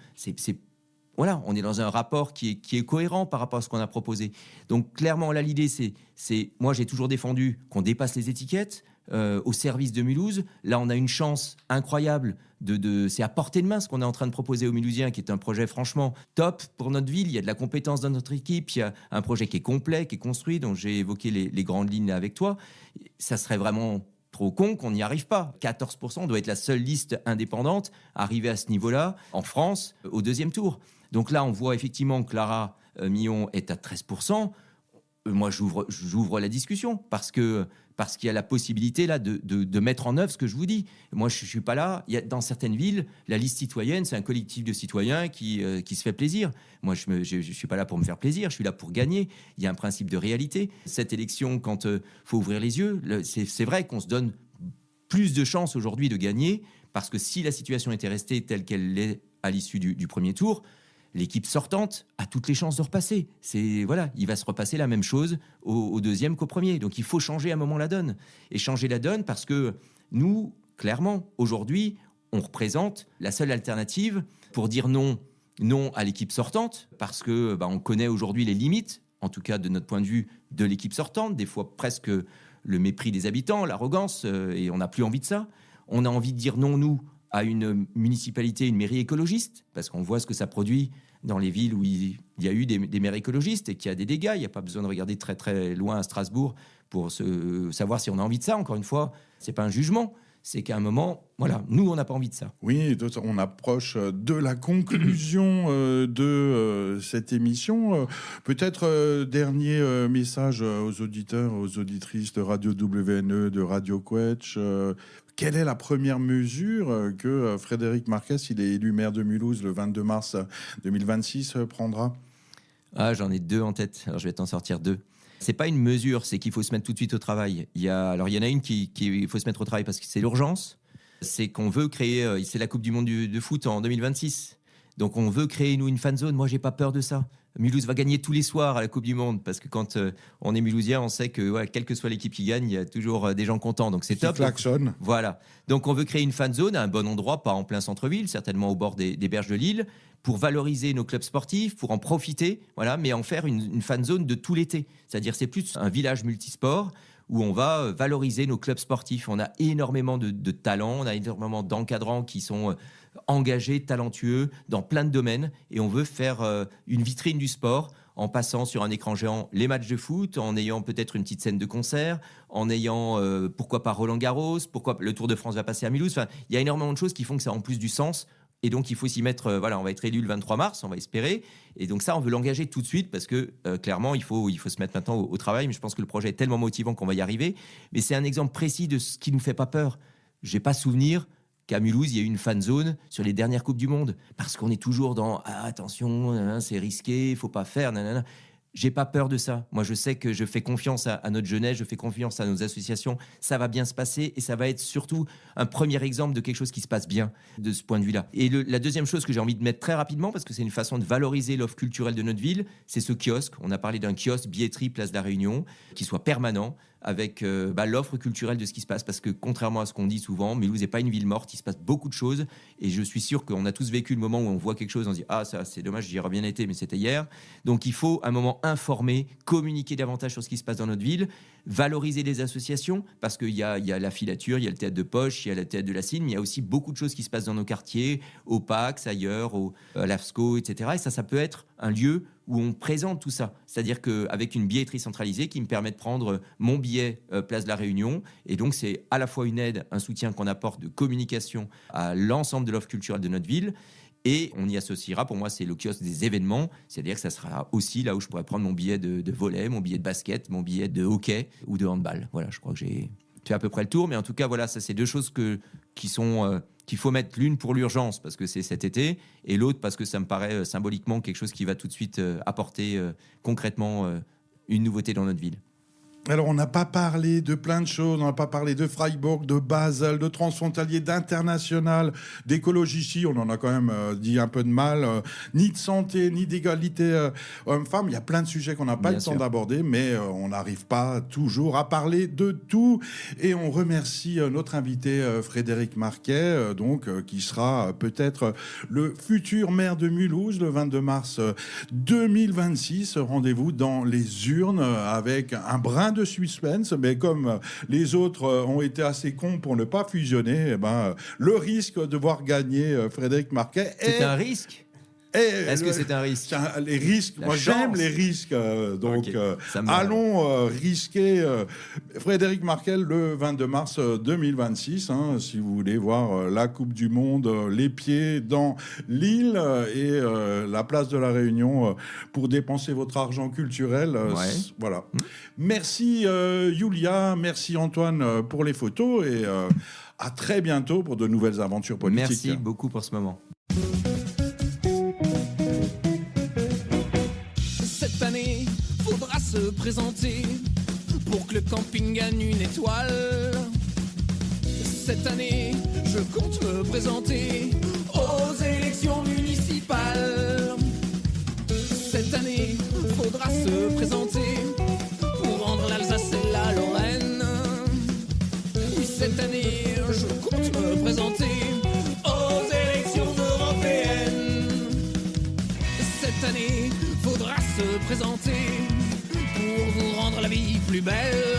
voilà, on est dans un rapport qui est cohérent par rapport à ce qu'on a proposé. Donc clairement, là, l'idée, c'est moi, j'ai toujours défendu qu'on dépasse les étiquettes au service de Mulhouse. Là, on a une chance incroyable c'est à portée de main ce qu'on est en train de proposer aux Mulhousiens, qui est un projet franchement top pour notre ville. Il y a de la compétence dans notre équipe, il y a un projet qui est complet, qui est construit, dont j'ai évoqué les grandes lignes avec toi. Ça serait vraiment trop con qu'on n'y arrive pas. 14%, on doit être la seule liste indépendante arrivée à ce niveau-là en France au 2e tour. Donc là, on voit effectivement que Clara Millon est à 13%. Moi, j'ouvre la discussion parce qu'il y a la possibilité là de mettre en œuvre ce que je vous dis. Moi, je suis pas là. Dans certaines villes, la liste citoyenne, c'est un collectif de citoyens qui se fait plaisir. Moi, je suis pas là pour me faire plaisir. Je suis là pour gagner. Il y a un principe de réalité. Cette élection, quand faut ouvrir les yeux, c'est vrai qu'on se donne plus de chances aujourd'hui de gagner parce que si la situation était restée telle qu'elle est à l'issue du premier tour, l'équipe sortante a toutes les chances de repasser. Il va se repasser la même chose au 2e qu'au premier. Donc il faut changer à un moment la donne. Et changer la donne parce que nous, clairement, aujourd'hui, on représente la seule alternative pour dire non à l'équipe sortante, parce que on connaît aujourd'hui les limites, en tout cas de notre point de vue, de l'équipe sortante, des fois presque le mépris des habitants, l'arrogance, et on n'a plus envie de ça. On a envie de dire non, nous, à une municipalité, une mairie écologiste, parce qu'on voit ce que ça produit dans les villes où il y a eu des maires écologistes et qu'il y a des dégâts. Il n'y a pas besoin de regarder très très loin à Strasbourg pour savoir si on a envie de ça. Encore une fois, c'est pas un jugement, c'est qu'à un moment, voilà, nous, on n'a pas envie de ça. Oui, on approche de la conclusion de cette émission. Peut-être dernier message aux auditeurs, aux auditrices de Radio WNE, de Radio Quetch. Quelle est la première mesure que Frédéric Marquès, il est élu maire de Mulhouse le 22 mars 2026, prendra? J'en ai 2 en tête. Alors, je vais t'en sortir 2. C'est pas une mesure, c'est qu'il faut se mettre tout de suite au travail. Il y en a une il faut se mettre au travail parce que c'est l'urgence. C'est qu'on veut créer, c'est la Coupe du Monde de foot en 2026. Donc on veut créer, nous, une fan zone. Moi, j'ai pas peur de ça. Mulhouse va gagner tous les soirs à la Coupe du Monde parce que quand on est mulhousien, on sait que quelle que soit l'équipe qui gagne, il y a toujours des gens contents. Donc c'est top. Klaxonne. Voilà. Donc on veut créer une fan zone à un bon endroit, pas en plein centre-ville, certainement au bord des berges de l'île, pour valoriser nos clubs sportifs, pour en profiter, voilà, mais en faire une fan zone de tout l'été. C'est-à-dire c'est plus un village multisport où on va valoriser nos clubs sportifs. On a énormément de talents, on a énormément d'encadrants qui sont engagés, talentueux dans plein de domaines, et on veut faire une vitrine du sport en passant sur un écran géant les matchs de foot, en ayant peut-être une petite scène de concert, en ayant pourquoi pas Roland Garros, pourquoi le Tour de France va passer à Mulhouse. Enfin, il y a énormément de choses qui font que ça a en plus du sens. Et donc, il faut s'y mettre. On va être élu le 23 mars, on va espérer. Et donc, ça, on veut l'engager tout de suite parce que, clairement, il faut se mettre maintenant au travail. Mais je pense que le projet est tellement motivant qu'on va y arriver. Mais c'est un exemple précis de ce qui nous fait pas peur. J'ai pas souvenir qu'à Mulhouse, il y a eu une fan zone sur les dernières Coupes du Monde. Parce qu'on est toujours dans attention, c'est risqué, il faut pas faire, nanana. J'ai pas peur de ça. Moi, je sais que je fais confiance à notre jeunesse, je fais confiance à nos associations. Ça va bien se passer et ça va être surtout un premier exemple de quelque chose qui se passe bien de ce point de vue-là. Et la deuxième chose que j'ai envie de mettre très rapidement, parce que c'est une façon de valoriser l'offre culturelle de notre ville, c'est ce kiosque. On a parlé d'un kiosque billetterie Place de la Réunion qui soit permanent avec l'offre culturelle de ce qui se passe. Parce que contrairement à ce qu'on dit souvent, Mulhouse n'est pas une ville morte, il se passe beaucoup de choses. Et je suis sûr qu'on a tous vécu le moment où on voit quelque chose, on se dit « Ah, ça c'est dommage, j'y aurais bien été, mais c'était hier ». Donc il faut un moment informer, communiquer davantage sur ce qui se passe dans notre ville, valoriser les associations, parce qu'il y a la filature, il y a le théâtre de poche, il y a le théâtre de la Cine, mais il y a aussi beaucoup de choses qui se passent dans nos quartiers, au PAX, ailleurs, à l'AFSCO, etc. Et ça peut être un lieu où on présente tout ça. C'est-à-dire qu'avec une billetterie centralisée qui me permet de prendre mon billet Place de la Réunion, et donc c'est à la fois une aide, un soutien qu'on apporte de communication à l'ensemble de l'offre culturelle de notre ville, et on y associera, pour moi, c'est le kiosque des événements, c'est-à-dire que ça sera aussi là où je pourrais prendre mon billet de volley, mon billet de basket, mon billet de hockey ou de handball. Voilà, je crois que j'ai fait à peu près le tour, mais en tout cas, voilà, ça c'est deux choses qu'il faut mettre, l'une pour l'urgence, parce que c'est cet été, et l'autre parce que ça me paraît symboliquement quelque chose qui va tout de suite apporter concrètement une nouveauté dans notre ville. Alors, on n'a pas parlé de plein de choses. On n'a pas parlé de Freiburg, de Basel, de transfrontalier, d'international, d'écologie. Ici, on en a quand même dit un peu de mal. Ni de santé, ni d'égalité homme-femme. Il y a plein de sujets qu'on n'a pas le temps d'aborder, mais on n'arrive pas toujours à parler de tout. Et on remercie notre invité Frédéric Marquet, qui sera peut-être le futur maire de Mulhouse le 22 mars 2026. Rendez-vous dans les urnes avec un brin de suspense, mais comme les autres ont été assez cons pour ne pas fusionner, le risque de voir gagner Frédéric Marquet C'est un risque. Est-ce que c'est un risque? Les risques, moi j'aime les risques, allons risquer Frédéric Marquet le 22 mars 2026, si vous voulez voir la Coupe du Monde, les pieds dans l'île et la place de la Réunion pour dépenser votre argent culturel. Voilà. Merci Yulia, merci Antoine pour les photos et à très bientôt pour de nouvelles aventures politiques. Merci beaucoup pour ce moment. Cette année, faudra se présenter pour que le camping gagne une étoile. Cette année, je compte me présenter aux élections municipales. Cette année, faudra se présenter pour rendre l'Alsace et la Lorraine. Oui, cette année, je compte me présenter aux élections européennes. Cette année, faudra se présenter pour vous rendre la vie plus belle.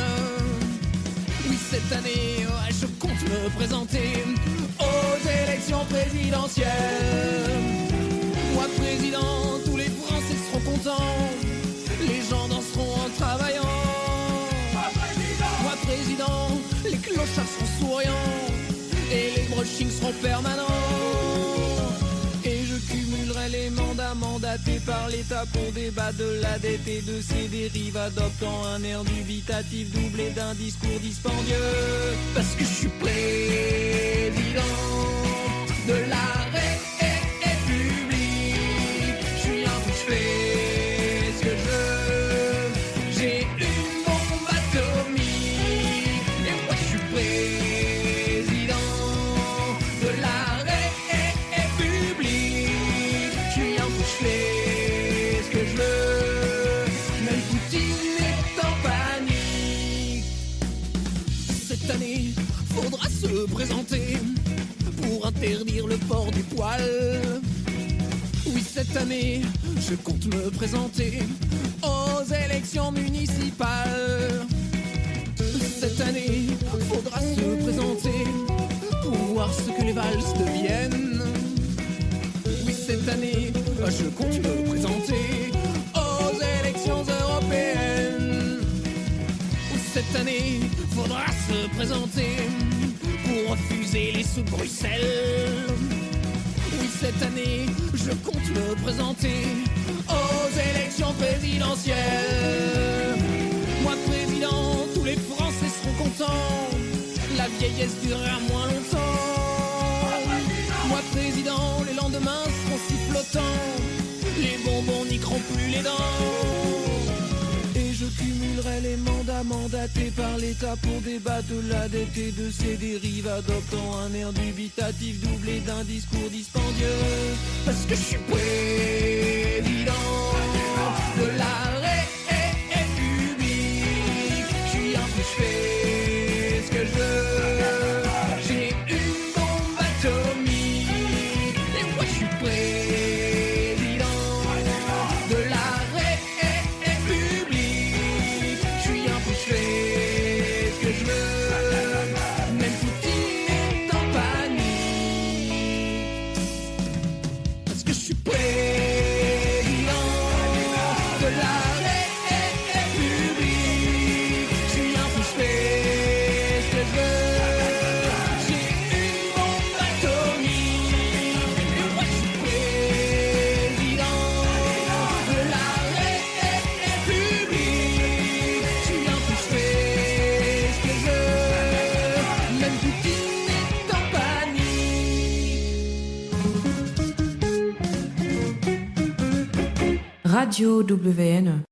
Oui, cette année, je compte me présenter aux élections présidentielles. Moi, président, tous les Français seront contents. Les gens danseront en travaillant. Moi, président, les clochards seront souriants et les brushings seront permanents. Les mandats mandatés par l'État pour débattre de la dette et de ses dérives, adoptant un air dubitatif doublé d'un discours dispendieux. Parce que je suis président de la République. Je suis un peu, je fais ce que je veux. J'ai une bombe atomique et moi je suis président de la je fais ce que je veux, même Poutine est en panique. Cette année, faudra se présenter pour interdire le port du poil. Oui, cette année, je compte me présenter aux élections municipales. Cette année, faudra se présenter pour voir ce que les valses deviennent. Oui, cette année, je compte me présenter aux élections européennes. Cette année, faudra se présenter pour refuser les sous de Bruxelles. Oui, cette année, je compte me présenter aux élections présidentielles. Moi, président, tous les Français seront contents. La vieillesse durera moins longtemps. Moi, président, les lendemains seront si flottants. Les bonbons niqueront plus les dents. Et je cumulerai les mandats mandatés par l'État pour débattre de la dette et de ses dérives, adoptant un air dubitatif doublé d'un discours dispendieux. Parce que je suis président de la République. Je suis un peu, je fais ce que je veux. J'ai une bombe atomique et moi je suis président de la République. Je suis un peu, je fais Radio WN.